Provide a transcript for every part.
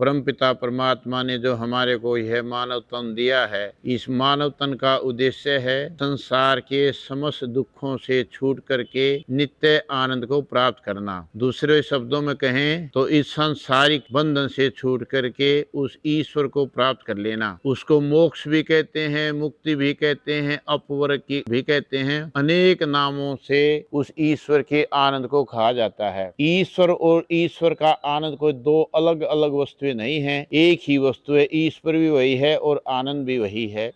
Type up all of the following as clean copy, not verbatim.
परमपिता परमात्मा ने जो हमारे को यह मानव तन दिया है, इस मानव तन का उद्देश्य है संसार के समस्त दुखों से छूट करके नित्य आनंद को प्राप्त करना। दूसरे शब्दों में कहें तो इस सांसारिक बंधन से छूट करके उस ईश्वर को प्राप्त कर लेना। उसको मोक्ष भी कहते हैं, मुक्ति भी कहते हैं, अपवर्ग की भी कहते हैं। अनेक नामों से उस ईश्वर के आनंद को कहा जाता है। ईश्वर और ईश्वर का आनंद कोई दो अलग अलग वस्तुएं नहीं है, एक ही वस्तु है। ईश्वर भी वही है और आनंद भी वही है।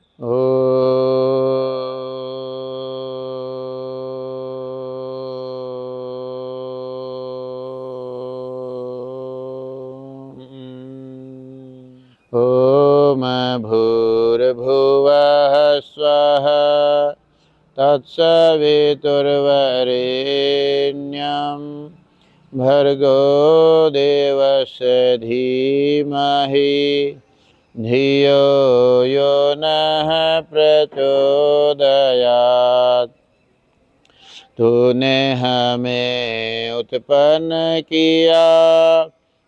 ओम भूर्भुवः स्वः तत्सवितुर्वरेण्यं भर्गो देवस्य धीमहि धियो यो नः प्रचोदयात्। तूने हमें उत्पन्न किया,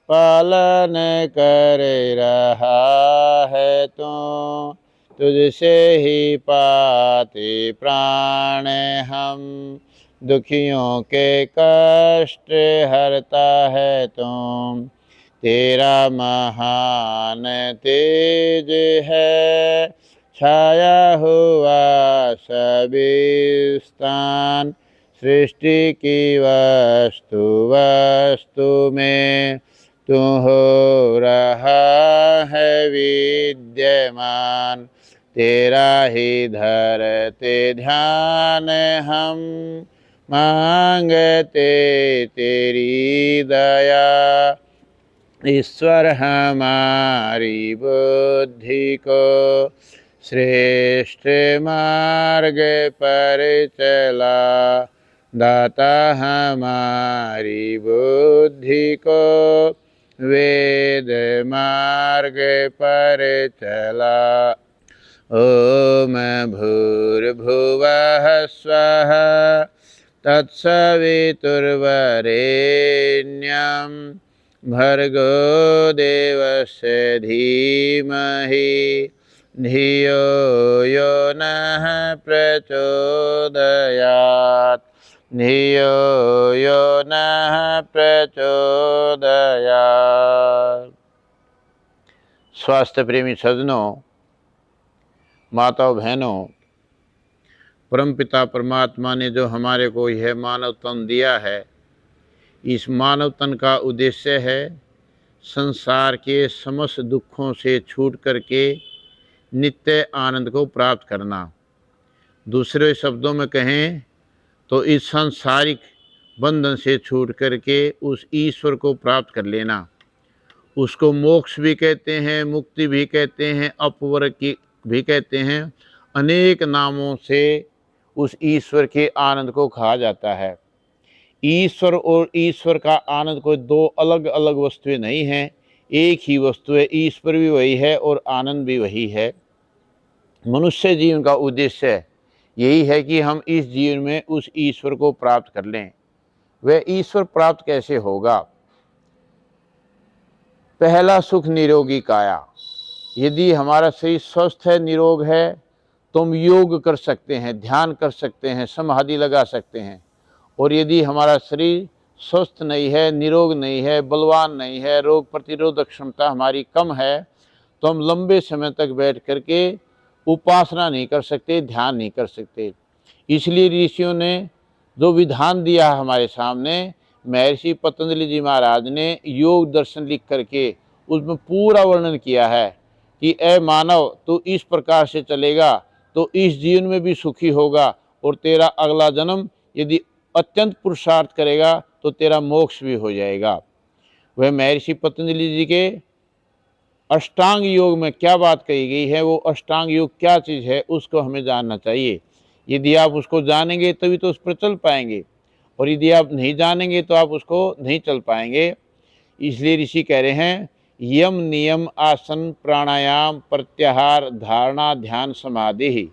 पालन कर रहा है तू, तुझसे ही पाते प्राण हम, दुखियों के कष्ट हरता है तुम। तेरा महान तेज है, छाया हुआ सभी स्थान, सृष्टि की वस्तु वस्तु में तू हो रहा है विद्यमान। तेरा ही धरते ध्यान हम, मांगते तेरी दया। ईश्वर हमारी बुद्धि को श्रेष्ठ मार्ग पर चला, दाता हमारी बुद्धि को वेद मार्ग पर चला। ओम भूर्भुवः स्वः तत्सवितुर्वरेण्यं भर्गो देवस्य धीमहि धियो यो नः प्रचोदयात्। धियो यो नः प्रचोदयात्। स्वास्थ्य प्रेमी सज्जनों, माताओं बहनों, परमपिता परमात्मा ने जो हमारे को यह मानव तन दिया है, इस मानव तन का उद्देश्य है संसार के समस्त दुखों से छूट करके नित्य आनंद को प्राप्त करना। दूसरे शब्दों में कहें तो इस सांसारिक बंधन से छूट करके उस ईश्वर को प्राप्त कर लेना। उसको मोक्ष भी कहते हैं, मुक्ति भी कहते हैं, अपवर्ग की भी कहते हैं। अनेक नामों से उस ईश्वर के आनंद को कहा जाता है। ईश्वर और ईश्वर का आनंद कोई दो अलग अलग वस्तुएं नहीं हैं, एक ही वस्तु है। ईश्वर भी वही है और आनंद भी वही है। मनुष्य जीवन का उद्देश्य यही है कि हम इस जीवन में उस ईश्वर को प्राप्त कर लें। वह ईश्वर प्राप्त कैसे होगा? पहला सुख निरोगी काया। यदि हमारा शरीर स्वस्थ है, निरोग है, तो हम योग कर सकते हैं, ध्यान कर सकते हैं, समाधि लगा सकते हैं। और यदि हमारा शरीर स्वस्थ नहीं है, निरोग नहीं है, बलवान नहीं है, रोग प्रतिरोधक क्षमता हमारी कम है, तो हम लंबे समय तक बैठ करके उपासना नहीं कर सकते, ध्यान नहीं कर सकते। इसलिए ऋषियों ने जो विधान दिया हमारे सामने, महर्षि पतंजलि जी महाराज ने योग दर्शन लिख करके उसमें पूरा वर्णन किया है कि ए मानव, तू इस प्रकार से चलेगा तो इस जीवन में भी सुखी होगा, और तेरा अगला जन्म यदि अत्यंत पुरुषार्थ करेगा तो तेरा मोक्ष भी हो जाएगा। वह महर्षि पतंजलि जी के अष्टांग योग में क्या बात कही गई है, वो अष्टांग योग क्या चीज़ है, उसको हमें जानना चाहिए। यदि आप उसको जानेंगे तभी तो उस पर चल पाएंगे, और यदि आप नहीं जानेंगे तो आप उसको नहीं चल पाएंगे। इसलिए ऋषि कह रहे हैं, यम नियम आसन प्राणायाम प्रत्याहार धारणा ध्यान समाधि ही,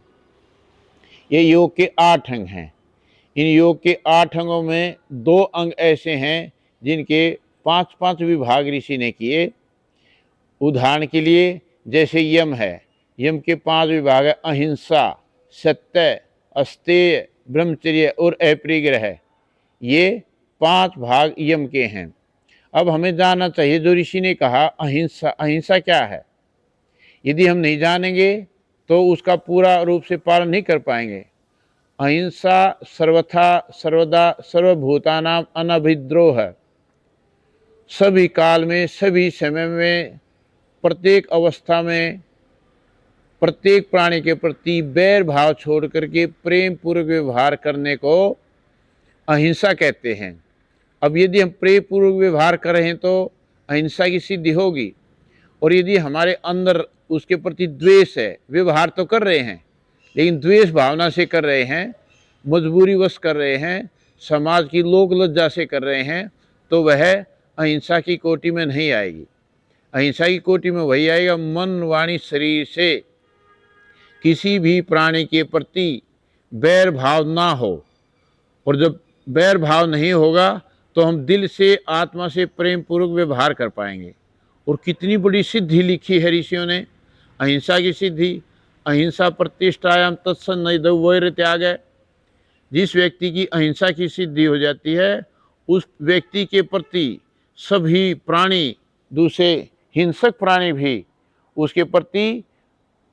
ये योग के 8 अंग हैं। इन योग के 8 अंगों में 2 अंग ऐसे हैं जिनके 5-5 विभाग ऋषि ने किए। उदाहरण के लिए जैसे यम है, यम के 5 विभाग है, अहिंसा, सत्य, अस्तेय, ब्रह्मचर्य और अपरिग्रह। ये 5 भाग यम के हैं। अब हमें जानना चाहिए जो ऋषि ने कहा अहिंसा, अहिंसा क्या है। यदि हम नहीं जानेंगे तो उसका पूरा रूप से पालन नहीं कर पाएंगे। अहिंसा सर्वथा सर्वदा सर्वभूतानाम अनभिद्रोह, सभी काल में, सभी समय में, प्रत्येक अवस्था में, प्रत्येक प्राणी के प्रति बैर भाव छोड़ करके प्रेम पूर्वक व्यवहार करने को अहिंसा कहते हैं। अब यदि हम प्रेम पूर्वक व्यवहार कर रहे हैं तो अहिंसा की सिद्धि होगी। और यदि हमारे अंदर उसके प्रति द्वेष है, व्यवहार तो कर रहे हैं लेकिन द्वेष भावना से कर रहे हैं, मजबूरीवश कर रहे हैं, समाज की लोक लज्जा से कर रहे हैं, तो वह अहिंसा की कोटि में नहीं आएगी। अहिंसा की कोटि में वही आएगा मन वाणी शरीर से किसी भी प्राणी के प्रति बैर भाव ना हो। और जब बैर भाव नहीं होगा तो हम दिल से, आत्मा से प्रेम पूर्वक व्यवहार कर पाएंगे। और कितनी बड़ी सिद्धि लिखी है ऋषियों ने, अहिंसा की सिद्धि। अहिंसा प्रतिष्ठायाम तत्सन्निधौ वैर त्याग है। जिस व्यक्ति की अहिंसा की सिद्धि हो जाती है उस व्यक्ति के प्रति सभी प्राणी, दूसरे हिंसक प्राणी भी उसके प्रति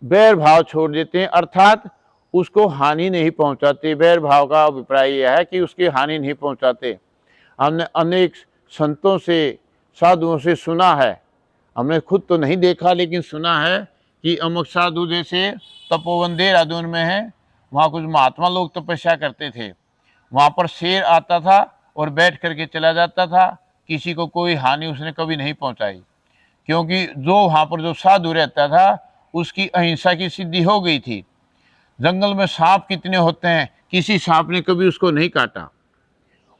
बैर भाव छोड़ देते हैं, अर्थात उसको हानि नहीं पहुंचाते। बैर भाव का अभिप्राय यह है कि उसकी हानि नहीं पहुंचाते। हमने अनेक संतों से, साधुओं से सुना है, हमने खुद तो नहीं देखा लेकिन सुना है कि अमुक साधु जैसे तपोवन देहरादून में है, वहाँ कुछ महात्मा लोग तपस्या करते थे। वहाँ पर शेर आता था और बैठ करके चला जाता था, किसी को कोई हानि उसने कभी नहीं पहुँचाई, क्योंकि जो वहाँ पर जो साधु रहता था उसकी अहिंसा की सिद्धि हो गई थी। जंगल में सांप कितने होते हैं, किसी सांप ने कभी उसको नहीं काटा।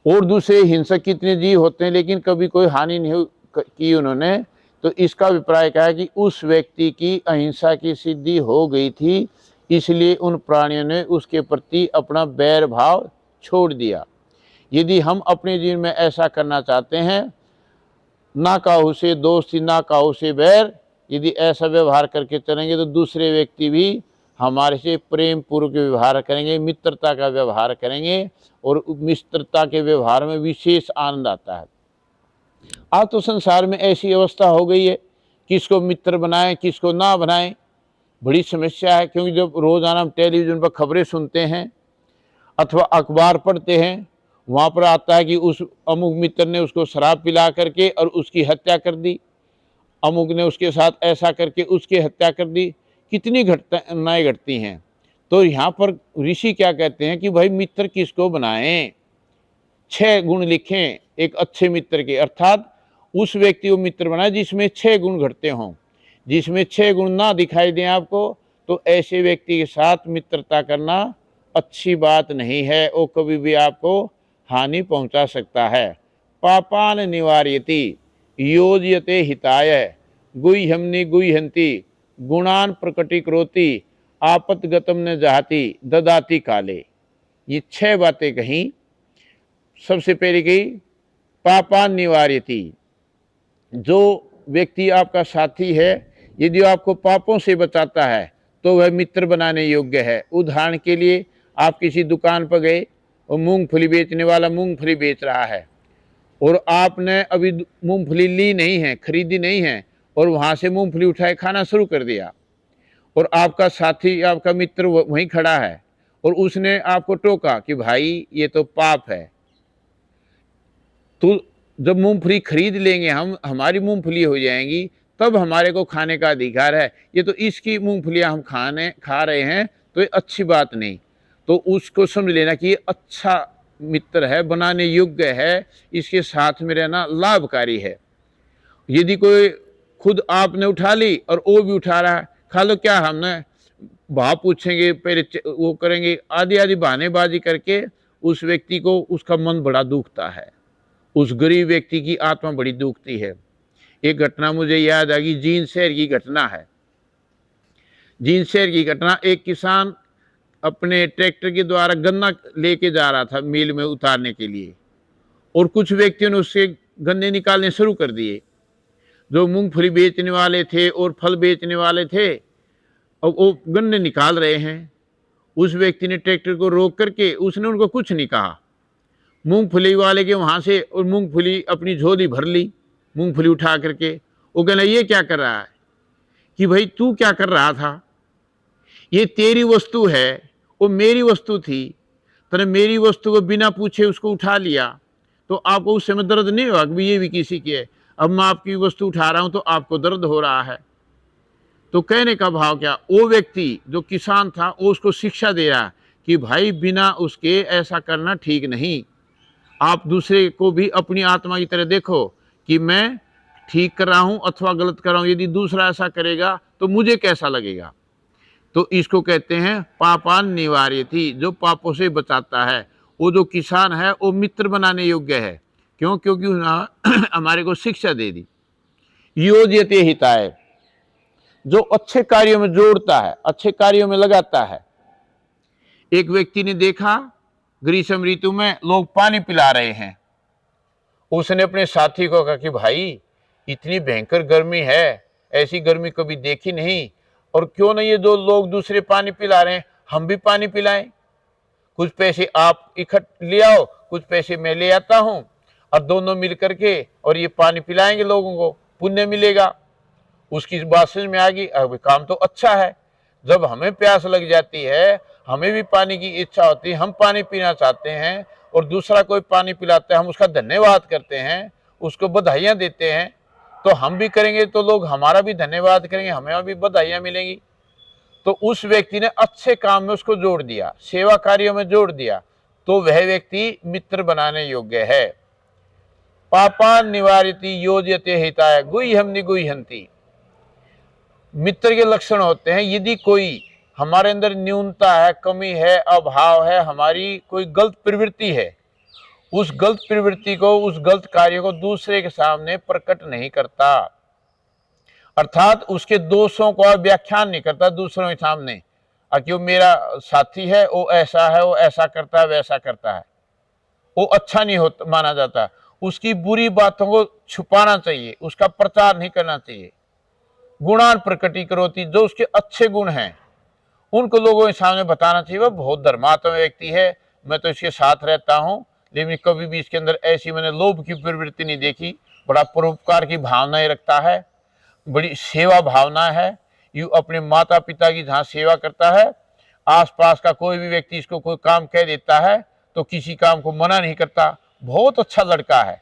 और दूसरे हिंसक कितने जीव होते हैं लेकिन कभी कोई हानि नहीं की उन्होंने। तो इसका अभिप्राय क्या है कि उस व्यक्ति की अहिंसा की सिद्धि हो गई थी, इसलिए उन प्राणियों ने उसके प्रति अपना बैर भाव छोड़ दिया। यदि हम अपने जीवन में ऐसा करना चाहते हैं, ना काहू से दोस्ती ना काहू से बैर, यदि ऐसा व्यवहार करके चलेंगे तो दूसरे व्यक्ति भी हमारे से प्रेम पूर्वक व्यवहार करेंगे, मित्रता का व्यवहार करेंगे। और मित्रता के व्यवहार में विशेष आनंद आता है। आज तो संसार में ऐसी अवस्था हो गई है, किसको मित्र बनाएं किसको ना बनाएं, बड़ी समस्या है। क्योंकि जब रोजाना हम टेलीविजन पर खबरें सुनते हैं अथवा अखबार पढ़ते हैं, वहाँ पर आता है कि उस अमुक मित्र ने उसको शराब पिला करके और उसकी हत्या कर दी, अमुक ने उसके साथ ऐसा करके उसकी हत्या कर दी। कितनी घटनाएं घटती हैं। तो यहाँ पर ऋषि क्या कहते हैं कि भाई मित्र किसको बनाएं, 6 गुण लिखें एक अच्छे मित्र के, अर्थात उस व्यक्ति को मित्र बनाए जिसमें 6 गुण घटते हों। जिसमें 6 गुण ना दिखाई दें आपको तो ऐसे व्यक्ति के साथ मित्रता करना अच्छी बात नहीं है, वो कभी भी आपको हानि पहुंचा सकता है। पापान निवार्यति योजयते हिताय गुह्यमनि गुह्यंती गुणान प्रकटीकरोति आपतगतम न जाति ददाति काले। ये 6 बातें कहीं। सबसे पहले कही पापान निवार्यति, जो व्यक्ति आपका साथी है यदि आपको पापों से बचाता है तो वह मित्र बनाने योग्य है। उदाहरण के लिए आप किसी दुकान पर गए और मूंगफली बेचने वाला मूंगफली बेच रहा है और आपने अभी मूंगफली ली नहीं है, खरीदी नहीं है, और वहाँ से मूंगफली उठाए खाना शुरू कर दिया, और आपका साथी, आपका मित्र वहीं खड़ा है और उसने आपको टोका कि भाई ये तो पाप है। तो जब मूंगफली खरीद लेंगे हम, हमारी मूंगफली हो जाएंगी, तब हमारे को खाने का अधिकार है। ये तो इसकी मूंगफलियां हम खा रहे हैं तो ये अच्छी बात नहीं। तो उसको समझ लेना कि ये अच्छा मित्र है, बनाने योग्य है, इसके साथ में रहना लाभकारी है। यदि कोई खुद आपने उठा ली और वो भी उठा रहा है, खा लो क्या, हमने भाव पूछेंगे, पहले वो करेंगे, आधी आधी बहानेबाजी करके उस व्यक्ति को, उसका मन बड़ा दुखता है, उस गरीब व्यक्ति की आत्मा बड़ी दुखती है। एक घटना मुझे याद आ गई, जींद शहर की घटना है। जींद शहर की घटना, एक किसान अपने ट्रैक्टर के द्वारा गन्ना लेके जा रहा था मिल में उतारने के लिए, और कुछ व्यक्तियों ने उससे गन्ने निकालने शुरू कर दिए। जो मूंगफली बेचने वाले थे और फल बेचने वाले थे, अब वो गन्ने निकाल रहे हैं। उस व्यक्ति ने ट्रैक्टर को रोक करके उसने उनको कुछ नहीं कहा। मूंगफली वाले के वहां से और मूंगफली अपनी झोली भर ली, मूंगफली उठा करके। वो कहना ये क्या कर रहा है? कि भाई तू क्या कर रहा था? ये तेरी वस्तु है, वो मेरी वस्तु थी, तूने मेरी वस्तु को बिना पूछे उसको उठा लिया, तो आपको उस समय दर्द नहीं हुआ कि ये भी किसी की है? अब मैं आपकी वस्तु उठा रहा हूं तो आपको दर्द हो रहा है। तो कहने का भाव क्या, वो व्यक्ति जो किसान था वो उसको शिक्षा दे रहा कि भाई बिना उसके ऐसा करना ठीक नहीं। आप दूसरे को भी अपनी आत्मा की तरह देखो कि मैं ठीक कर रहा हूं अथवा गलत कर रहा हूं। यदि दूसरा ऐसा करेगा तो मुझे कैसा लगेगा? तो इसको कहते हैं पापान निवार्यति, जो पापों से बचाता है। वो जो किसान है वो मित्र बनाने योग्य है। क्यों? क्योंकि उन्होंने हमारे को शिक्षा दे दी। योज्यते हिताय, जो अच्छे कार्यों में जोड़ता है, अच्छे कार्यों में लगाता है। एक व्यक्ति ने देखा ग्रीष्म ऋतु में लोग पानी पिला रहे हैं। उसने अपने साथी को कहा कि भाई इतनी भयंकर गर्मी है, ऐसी गर्मी कभी देखी नहीं, और क्यों नहीं ये दो लोग दूसरे पानी पिला रहे हैं, हम भी पानी पिलाएं। कुछ पैसे आप इकट्ठे ले आओ, कुछ पैसे मैं ले आता हूं, और दोनों मिल करके और ये पानी पिलाएंगे लोगों को, पुण्य मिलेगा। उसकी बात समझ में आ गई, अब काम तो अच्छा है। जब हमें प्यास लग जाती है, हमें भी पानी की इच्छा होती है, हम पानी पीना चाहते हैं, और दूसरा कोई पानी पिलाता है, हम उसका धन्यवाद करते हैं, उसको बधाइयां देते हैं। तो हम भी करेंगे तो लोग हमारा भी धन्यवाद करेंगे, हमें भी बधाइयां मिलेंगी। तो उस व्यक्ति ने अच्छे काम में उसको जोड़ दिया, सेवा कार्यों में जोड़ दिया, तो वह व्यक्ति मित्र बनाने योग्य है। पापा निवारिति योज्यते हिताय गुह्यम निगुह्यन्ति। मित्र के लक्षण होते हैं, यदि कोई हमारे अंदर न्यूनता है, कमी है, अभाव है, हमारी कोई गलत प्रवृत्ति है, उस गलत प्रवृत्ति को, उस गलत कार्य को दूसरे के सामने प्रकट नहीं करता, अर्थात उसके दोषों का व्याख्यान नहीं करता दूसरों के सामने, क्यों मेरा साथी है वो ऐसा है, वो ऐसा करता है, वैसा करता है, वो अच्छा नहीं होता माना जाता। उसकी बुरी बातों को छुपाना चाहिए, उसका प्रचार नहीं करना चाहिए। गुणान प्रकटीकरोति, जो उसके अच्छे गुण हैं उनको लोगों के सामने बताना चाहिए। वह बहुत धर्मात्मा व्यक्ति है, मैं तो इसके साथ रहता हूँ, लेकिन कभी भी इसके अंदर ऐसी मैंने लोभ की प्रवृत्ति नहीं देखी, बड़ा परोपकार की भावनाएं रखता है, बड़ी सेवा भावना है। यू अपने माता पिता की जहाँ सेवा करता है, आसपास का कोई भी व्यक्ति इसको कोई काम कह देता है तो किसी काम को मना नहीं करता। बहुत अच्छा लड़का है,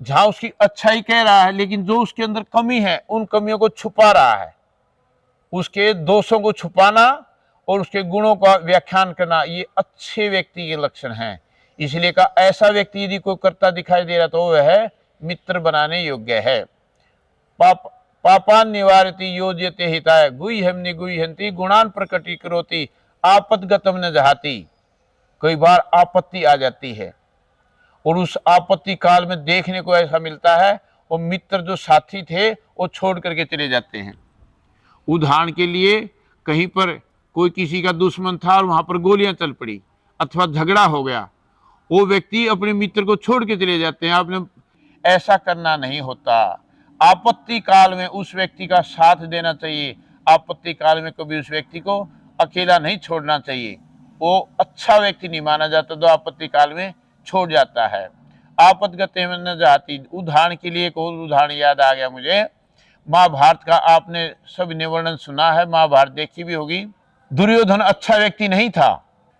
जहाँ उसकी अच्छाई कह रहा है, लेकिन जो उसके अंदर कमी है उन कमियों को छुपा रहा है। उसके दोषों को छुपाना और उसके गुणों का व्याख्यान करना, ये अच्छे व्यक्ति के लक्षण हैं। इसलिए का ऐसा व्यक्ति यदि कोई करता दिखाई दे रहा तो वह मित्र बनाने योग्य है। पापान निवारति योज्यते हिताय गुह्यम निगुह्यन्ति गुणान प्रकटीकरोति आपदगतम न जहाति। कई बार आपत्ति आ जाती है और उस आपत्ति काल में देखने को ऐसा मिलता है वो मित्र जो साथी थे वो छोड़ करके चले जाते हैं। उदाहरण के लिए कहीं पर कोई किसी का दुश्मन था और वहां पर गोलियां चल पड़ी अथवा झगड़ा हो गया, वो व्यक्ति अपने मित्र को छोड़ के चले जाते हैं। आपने ऐसा करना नहीं होता। आपत्ति काल में उस व्यक्ति का साथ देना चाहिए। आपत्ति काल में कभी उस व्यक्ति को अकेला नहीं छोड़ना चाहिए। वो अच्छा व्यक्ति नहीं माना जाता तो आपत्ति काल में छोड़ जाता है। आपदगते में न जाती। उदाहरण के लिए एक और उदाहरण याद आ गया मुझे। महाभारत का आपने सभी ने वर्णन सुना है, महाभारत देखी भी होगी। दुर्योधन अच्छा व्यक्ति नहीं था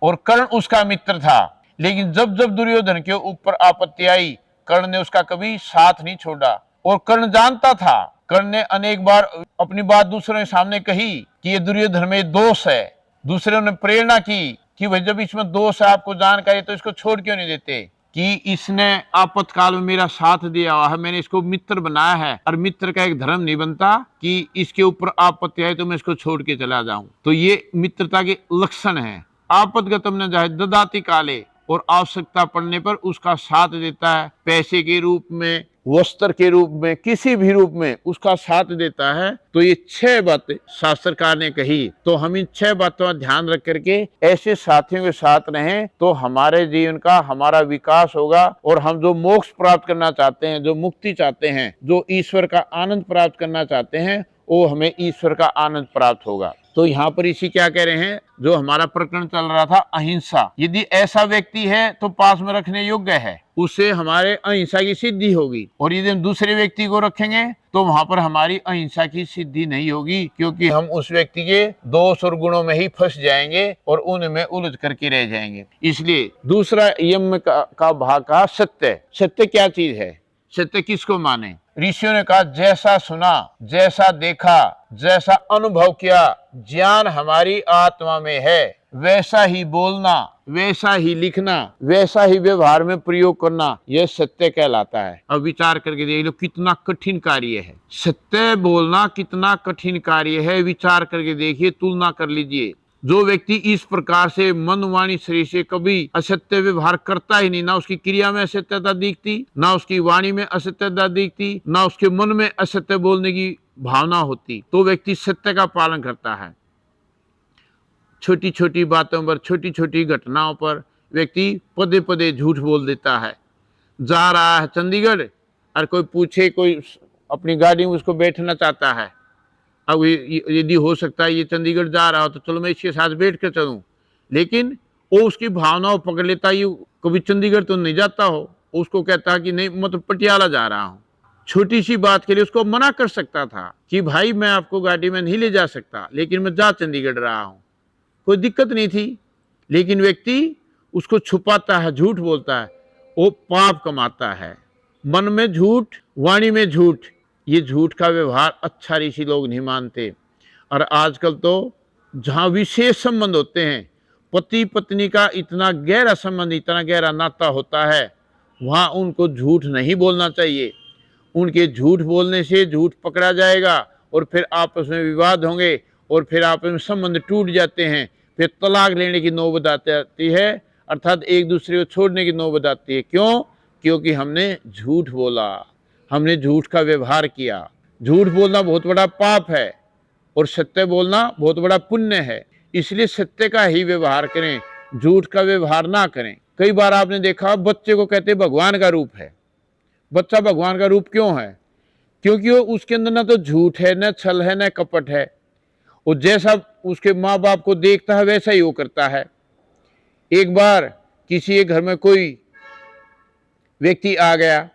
और कर्ण उसका मित्र था, लेकिन जब जब दुर्योधन के ऊपर आपत्ति आई कर्ण ने उसका कभी साथ नहीं छोड़ा। और कर्ण जानता था, कर्ण ने अनेक बार अपनी बात दूसरों के सामने कही कि ये दुर्योधन में दोष है। दूसरों ने प्रेरणा की कि भाई जब इसमें दोष है, आपको जानकारी, तो इसको छोड़ क्यों नहीं देते, कि इसने आपातकाल में मेरा साथ दिया हुआ है, मैंने इसको मित्र बनाया है। और मित्र का एक धर्म नहीं बनता कि इसके ऊपर आपत्ति आए तो मैं इसको छोड़ के चला जाऊं। तो ये मित्रता के लक्षण है। आपदगतम न जाए ददाति काले, और आवश्यकता पड़ने पर उसका साथ देता है, पैसे के रूप में, वस्त्र के रूप में, किसी भी रूप में उसका साथ देता है। तो ये 6 बातें शास्त्रकार ने कही। तो हम इन 6 बातों का ध्यान रख करके ऐसे साथियों के साथ रहें तो हमारे जीवन का, हमारा विकास होगा और हम जो मोक्ष प्राप्त करना चाहते हैं, जो मुक्ति चाहते हैं, जो ईश्वर का आनंद प्राप्त करना चाहते हैं, वो हमें ईश्वर का आनंद प्राप्त होगा। तो यहाँ पर इसी क्या कह रहे हैं, जो हमारा प्रकरण चल रहा था अहिंसा, यदि ऐसा व्यक्ति है तो पास में रखने योग्य है, उससे हमारे अहिंसा की सिद्धि होगी। और यदि हम दूसरे व्यक्ति को रखेंगे तो वहां पर हमारी अहिंसा की सिद्धि नहीं होगी, क्योंकि हम उस व्यक्ति के दोष और गुणों में ही फंस जाएंगे और उनमें उलझ करके रह जाएंगे। इसलिए दूसरा यम का भाग का सत्य। सत्य क्या चीज है? सत्य किसको माने? ऋषियों ने कहा जैसा सुना, जैसा देखा, जैसा अनुभव किया, ज्ञान हमारी आत्मा में है, वैसा ही बोलना, वैसा ही लिखना, वैसा ही व्यवहार में प्रयोग करना, यह सत्य कहलाता है। अब विचार करके देख लो कितना कठिन कार्य है। सत्य बोलना कितना कठिन कार्य है, विचार करके देखिए, तुलना कर लीजिए। जो व्यक्ति इस प्रकार से मन, वाणी, शरीर से कभी असत्य व्यवहार करता ही नहीं, ना उसकी क्रिया में असत्यता दिखती, ना उसकी वाणी में असत्यता दिखती, ना उसके मन में असत्य बोलने की भावना होती, तो व्यक्ति सत्य का पालन करता है। छोटी छोटी बातों पर, छोटी छोटी घटनाओं पर व्यक्ति पदे पदे झूठ बोल देता है। जा रहा है चंडीगढ़ और कोई पूछे, कोई अपनी गाड़ी में उसको बैठना चाहता है, अब यदि हो सकता है ये चंडीगढ़ जा रहा हो तो चलो मैं इसके साथ बैठ कर चलूं, लेकिन वो उसकी भावनाओं पकड़ लेता, ये कभी चंडीगढ़ तो नहीं जाता हो, उसको कहता है कि नहीं मैं तो पटियाला जा रहा हूँ। छोटी सी बात के लिए उसको मना कर सकता था कि भाई मैं आपको गाड़ी में नहीं ले जा सकता, लेकिन मैं जा चंडीगढ़ रहा हूँ, कोई दिक्कत नहीं थी। लेकिन व्यक्ति उसको छुपाता है, झूठ बोलता है, वो पाप कमाता है। मन में झूठ, वाणी में झूठ, ये झूठ का व्यवहार अच्छा ऋषि लोग नहीं मानते। और आजकल तो जहाँ विशेष संबंध होते हैं, पति पत्नी का इतना गहरा संबंध, इतना गहरा नाता होता है, वहाँ उनको झूठ नहीं बोलना चाहिए। उनके झूठ बोलने से झूठ पकड़ा जाएगा और फिर आपस में विवाद होंगे और फिर आपस में संबंध टूट जाते हैं, फिर तलाक लेने की नौबत आती है, अर्थात एक दूसरे को छोड़ने की नौबत आती है। क्यों? क्योंकि हमने झूठ बोला, हमने झूठ का व्यवहार किया। झूठ बोलना बहुत बड़ा पाप है और सत्य बोलना बहुत बड़ा पुण्य है। इसलिए सत्य का ही व्यवहार करें, झूठ का व्यवहार ना करें। कई बार आपने देखा बच्चे को कहते भगवान का रूप है। बच्चा भगवान का रूप क्यों है? क्योंकि वो उसके अंदर ना तो झूठ है, न छल है, न कपट है। वो जैसा उसके माँ बाप को देखता है वैसा ही वो करता है। एक बार किसी एक घर में कोई व्यक्ति आ गया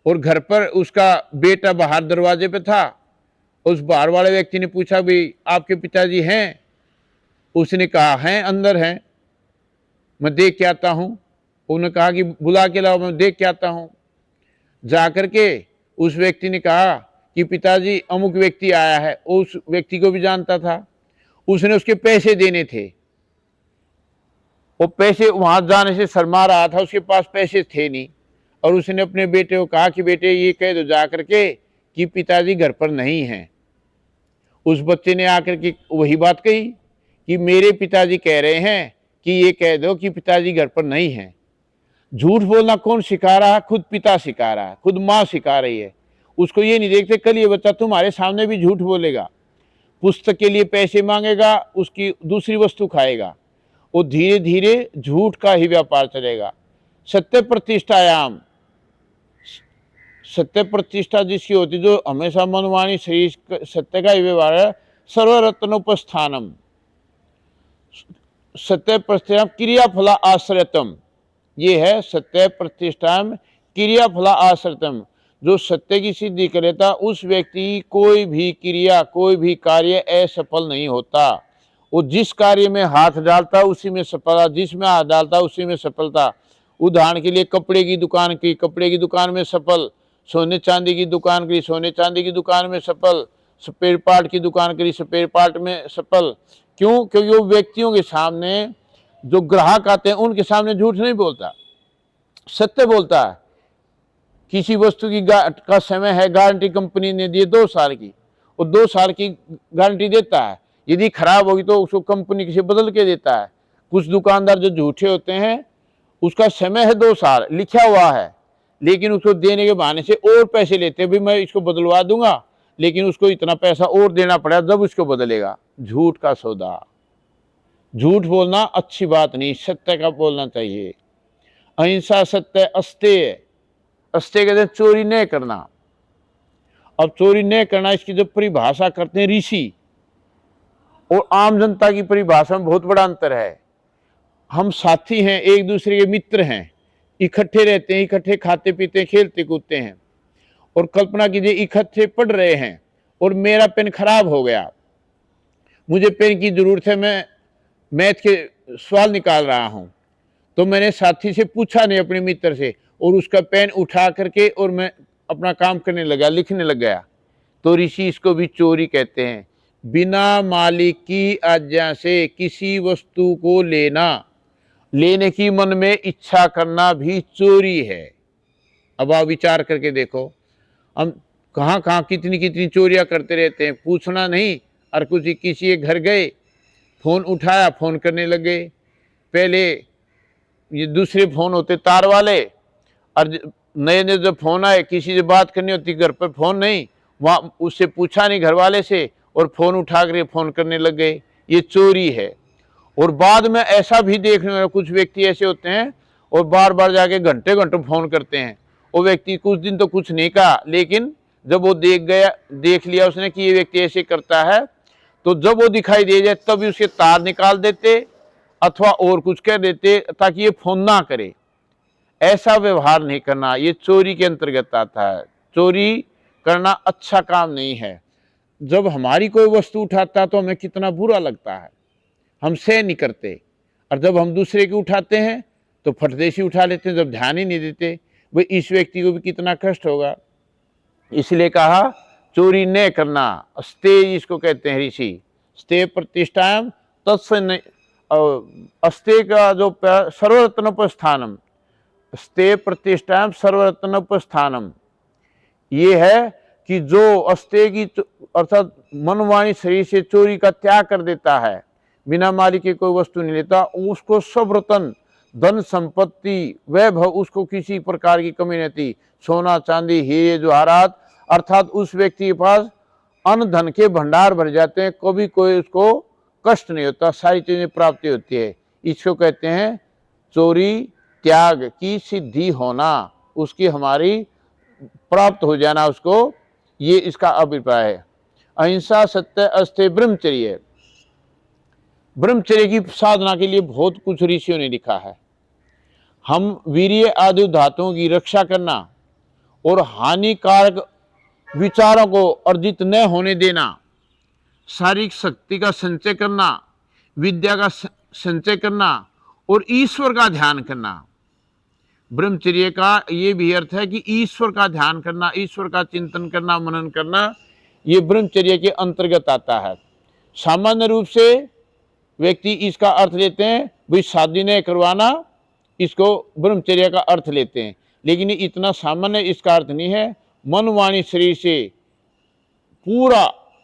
और घर पर उसका बेटा बाहर दरवाजे पे था। उस बाहर वाले व्यक्ति ने पूछा भी आपके पिताजी हैं? उसने कहा हैं, अंदर हैं, मैं देख के आता हूँ। उन्होंने कहा कि बुला के लाओ, मैं देख के आता हूँ। जाकर के उस व्यक्ति ने कहा कि पिताजी अमुक व्यक्ति आया है। उस व्यक्ति को भी जानता था, उसने उसके पैसे देने थे। वो पैसे वहां जाने से शर्मा रहा था, उसके पास पैसे थे नहीं। और उसने अपने बेटे को कहा कि बेटे ये कह दो जा करके कि पिताजी घर पर नहीं हैं। उस बच्चे ने आकर के वही बात कही कि मेरे पिताजी कह रहे हैं कि ये कह दो कि पिताजी घर पर नहीं हैं। झूठ बोलना कौन सिखा रहा है? खुद पिता सिखा रहा है, खुद माँ सिखा रही है। उसको ये नहीं देखते कल ये बच्चा तुम्हारे सामने भी झूठ बोलेगा, पुस्तक के लिए पैसे मांगेगा, उसकी दूसरी वस्तु खाएगा, वो धीरे धीरे झूठ का ही व्यापार चलेगा। सत्य प्रतिष्ठायाम, सत्य प्रतिष्ठा जिसकी होती, जो हमेशा मनवाणी शरीर सत्य का ही व्यवहार है। सर्वरत्नोपस्थानम, सत्य प्रतिष्ठा क्रिया फला आश्रयतम, ये है सत्य प्रतिष्ठा क्रिया फला आश्रयतम। जो सत्य की सिद्धि करेता उस व्यक्ति कोई भी क्रिया, कोई भी कार्य असफल नहीं होता। वो जिस कार्य में हाथ डालता उसी में सफलता, जिसमें हाथ डालता उसी में सफलता। उदाहरण के लिए कपड़े की दुकान की, कपड़े की दुकान में सफल, सोने चांदी की दुकान करी, सोने चांदी की दुकान में सफल, स्पेयर पार्ट की दुकान करी, स्पेयर पार्ट में सफल। क्यों? क्योंकि वो व्यक्तियों के सामने, जो ग्राहक आते हैं उनके सामने झूठ नहीं बोलता, सत्य बोलता है। किसी वस्तु की का समय है, गारंटी कंपनी ने दी 2 साल की, वो 2 साल की गारंटी देता है। यदि खराब होगी तो उसको कंपनी किसी बदल के देता है। कुछ दुकानदार जो झूठे होते हैं, उसका समय है 2 साल लिखा हुआ है, लेकिन उसको देने के बहाने से और पैसे लेते हैं, भाई मैं इसको बदलवा दूंगा, लेकिन उसको इतना पैसा और देना पड़ा जब इसको बदलेगा। झूठ का सौदा। झूठ बोलना अच्छी बात नहीं, सत्य का बोलना चाहिए। अहिंसा सत्य अस्तेय। अस्तेय कहते हैं चोरी नहीं करना। अब चोरी नहीं करना, इसकी जो परिभाषा करते हैं ऋषि और आम जनता की परिभाषा में बहुत बड़ा अंतर है। हम साथी हैं, एक दूसरे के मित्र हैं, इकट्ठे रहते हैं, इकट्ठे खाते पीते हैं, खेलते कूदते हैं। और कल्पना कीजिए इकट्ठे पढ़ रहे हैं और मेरा पेन खराब हो गया, मुझे पेन की जरूरत है, मैं मैथ के सवाल निकाल रहा हूं, तो मैंने साथी से पूछा नहीं, अपने मित्र से, और उसका पेन उठा करके और मैं अपना काम करने लगा, लिखने लग गया। तो ऋषि इसको भी चोरी कहते हैं। बिना मालिक की आज्ञा से किसी वस्तु को लेने की मन में इच्छा करना भी चोरी है। अब आप विचार करके देखो, हम कहाँ कहाँ कितनी कितनी चोरियां करते रहते हैं, पूछना नहीं, और कुछ किसी के घर गए, फोन उठाया, फोन करने लगे। पहले ये दूसरे फोन होते तार वाले, और नए नए जब फोन आए, किसी से बात करनी होती घर पर फोन नहीं, वहाँ उससे पूछा नहीं घर वाले से, और फोन उठा कर फोन करने लग गए। ये चोरी है। और बाद में ऐसा भी देखने में कुछ व्यक्ति ऐसे होते हैं और बार बार जाके घंटे घंटों फोन करते हैं। वो व्यक्ति कुछ दिन तो कुछ नहीं कहा, लेकिन जब वो देख लिया उसने कि ये व्यक्ति ऐसे करता है, तो जब वो दिखाई दे जाए तभी उसके तार निकाल देते अथवा और कुछ कह देते ताकि ये फोन ना करे। ऐसा व्यवहार नहीं करना, ये चोरी के अंतर्गत आता है। चोरी करना अच्छा काम नहीं है। जब हमारी कोई वस्तु उठाता है तो हमें कितना बुरा लगता है, हम सह नहीं करते, और जब हम दूसरे की उठाते हैं तो फटदेशी उठा लेते हैं, जब ध्यान ही नहीं देते, भाई इस व्यक्ति को भी कितना कष्ट होगा। इसलिए कहा चोरी न करना। अस्तेय इसको कहते हैं ऋषि। स्तेय प्रतिष्ठायाम तत्स्य अस्तेय का जो सर्वरत्नोपस्थानम, स्तेय प्रतिष्ठायाम सर्वरत्नोपस्थानम, ये है कि जो अस्तेय की अर्थात मनवाणी शरीर से चोरी का त्याग कर देता है, बिना मालिक की कोई वस्तु नहीं लेता, उसको सब रत्न धन संपत्ति वैभव, उसको किसी प्रकार की कमी नहीं थी, सोना चांदी हीरे जवाहरात, अर्थात उस व्यक्ति के पास अन्न धन के भंडार भर जाते हैं, कभी कोई उसको कष्ट नहीं होता, सारी चीजें प्राप्ति होती है। इसको कहते हैं चोरी त्याग की सिद्धि होना, उसकी हमारी प्राप्त हो जाना उसको, ये इसका अभिप्राय है। अहिंसा सत्य अस्तेय ब्रह्मचर्य। ब्रह्मचर्य की साधना के लिए बहुत कुछ ऋषियों ने लिखा है। हम वीर्य आदि धातुओं की रक्षा करना और हानिकारक विचारों को अर्जित न होने देना, शारीरिक शक्ति का संचय करना, विद्या का संचय करना और ईश्वर का ध्यान करना। ब्रह्मचर्य का ये भी अर्थ है कि ईश्वर का ध्यान करना, ईश्वर का चिंतन करना, मनन करना, ये ब्रह्मचर्य के अंतर्गत आता है। सामान्य रूप से व्यक्ति इसका अर्थ लेते हैं भाई शादी नहीं करवाना, इसको ब्रह्मचर्य का अर्थ लेते हैं, लेकिन इतना सामान्य इसका अर्थ नहीं है। मन वाणी शरीर से पूरा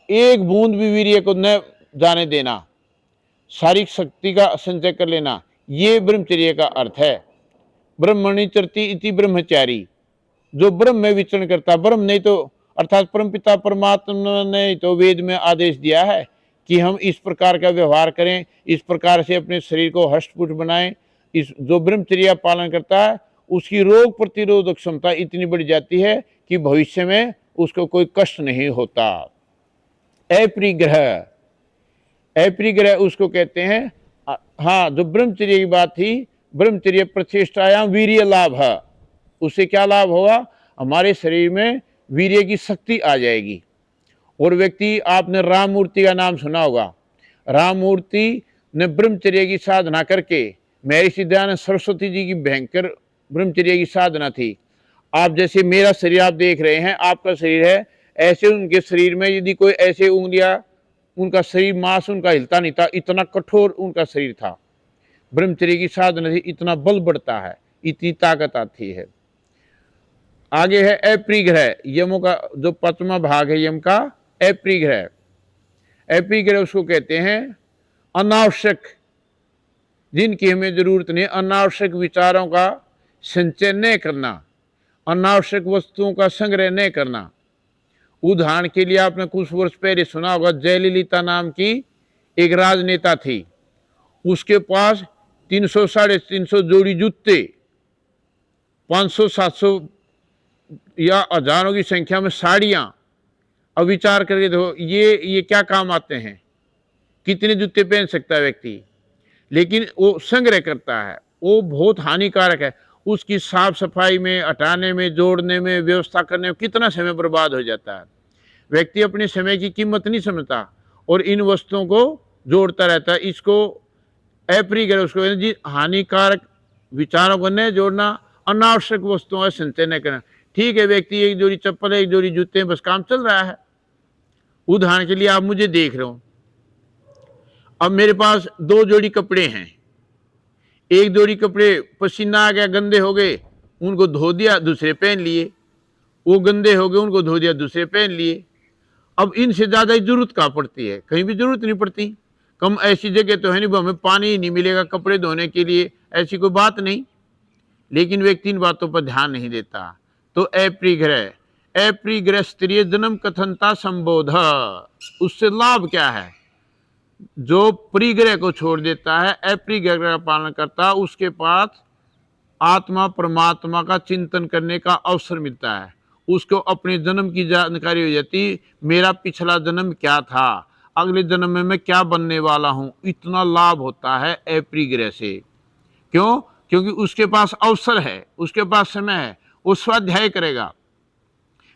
एक बूंद भी वीर्य को न जाने देना, शारीरिक शक्ति का संचय कर लेना, ये ब्रह्मचर्य का अर्थ है। ब्रह्मणि चरति इति ब्रह्मचारी, जो ब्रह्म में विचरण करता, ब्रह्म नहीं तो अर्थात परमपिता परमात्मा ने तो वेद में आदेश दिया है कि हम इस प्रकार का व्यवहार करें, इस प्रकार से अपने शरीर को हष्टपुष्ट बनाएं। इस जो ब्रह्मचर्या पालन करता है उसकी रोग प्रतिरोधक क्षमता इतनी बढ़ जाती है कि भविष्य में उसको कोई कष्ट नहीं होता। अपरिग्रह, अपरिग्रह उसको कहते हैं। हाँ, जो ब्रह्मचर्य की बात थी, ब्रह्मचर्य प्रतिष्ठायाम वीर्य लाभ है। उससे क्या लाभ होगा, हमारे शरीर में वीर्य की शक्ति आ जाएगी। और व्यक्ति, आपने राम मूर्ति का नाम सुना होगा, राम मूर्ति ने ब्रह्मचर्य की साधना करके, महर्षि दयानंद सरस्वती जी की भयंकर ब्रह्मचर्य की साधना थी। आप जैसे मेरा शरीर आप देख रहे हैं, आपका शरीर है, ऐसे उनके शरीर में यदि कोई ऐसे उंगलियां, उनका शरीर मांस उनका हिलता नहीं था, इतना कठोर उनका शरीर था। ब्रह्मचर्य की साधना से इतना बल बढ़ता है, इतनी ताकत आती है। आगे है अपरिग्रह, यमों का जो 5वां भाग है यम का, अपरिग्रह। अपरिग्रह उसको कहते हैं अनावश्यक जिनकी हमें जरूरत नहीं। अनावश्यक विचारों का संचय न करना, अनावश्यक वस्तुओं का संग्रह न करना। उदाहरण के लिए आपने कुछ वर्ष पहले सुना होगा, जयललिता नाम की एक राजनेता थी, उसके पास 300 साढ़े 300 जोड़ी जूते, 500 700 या हजारों की संख्या में साड़ियां। अब विचार करके देखो ये क्या काम आते हैं, कितने जूते पहन सकता है व्यक्ति, लेकिन वो संग्रह करता है, वो बहुत हानिकारक है। उसकी साफ सफाई में, हटाने में, जोड़ने में, व्यवस्था करने में कितना समय बर्बाद हो जाता है। व्यक्ति अपने समय की कीमत नहीं समझता और इन वस्तुओं को जोड़ता रहता है। इसको अप्रिय, उसको हानिकारक विचारों को न जोड़ना, अनावश्यक वस्तुओं का संचय न करना। ठीक है, व्यक्ति एक जोड़ी चप्पल है, एक जोड़ी जूते, बस काम चल रहा है। उदाहरण के लिए आप मुझे देख रहे हो, अब मेरे पास 2 जोड़ी कपड़े हैं, एक जोड़ी कपड़े पसीना आ गया, गंदे हो गए, उनको धो दिया, दूसरे पहन लिए, वो गंदे हो गए, उनको धो दिया, दूसरे पहन लिए। अब इनसे ज्यादा जरूरत कहाँ पड़ती है, कहीं भी जरूरत नहीं पड़ती। कम ऐसी जगह तो है नहीं, हमें पानी ही नहीं मिलेगा कपड़े धोने के लिए, ऐसी कोई बात नहीं। लेकिन व्यक्ति इन बातों पर ध्यान नहीं देता। तो अपरिग्रह स्त्रीय जन्म कथनता संबोध, उससे लाभ क्या है? जो परिग्रह को छोड़ देता है, अपरिग्रह का पालन करता है, उसके पास आत्मा परमात्मा का चिंतन करने का अवसर मिलता है। उसको अपने जन्म की जानकारी हो जाती, मेरा पिछला जन्म क्या था, अगले जन्म में मैं क्या बनने वाला हूं। इतना लाभ होता है अपरिग्रह से। क्यों? क्योंकि उसके पास अवसर है, उसके पास समय है, वो स्वाध्याय करेगा,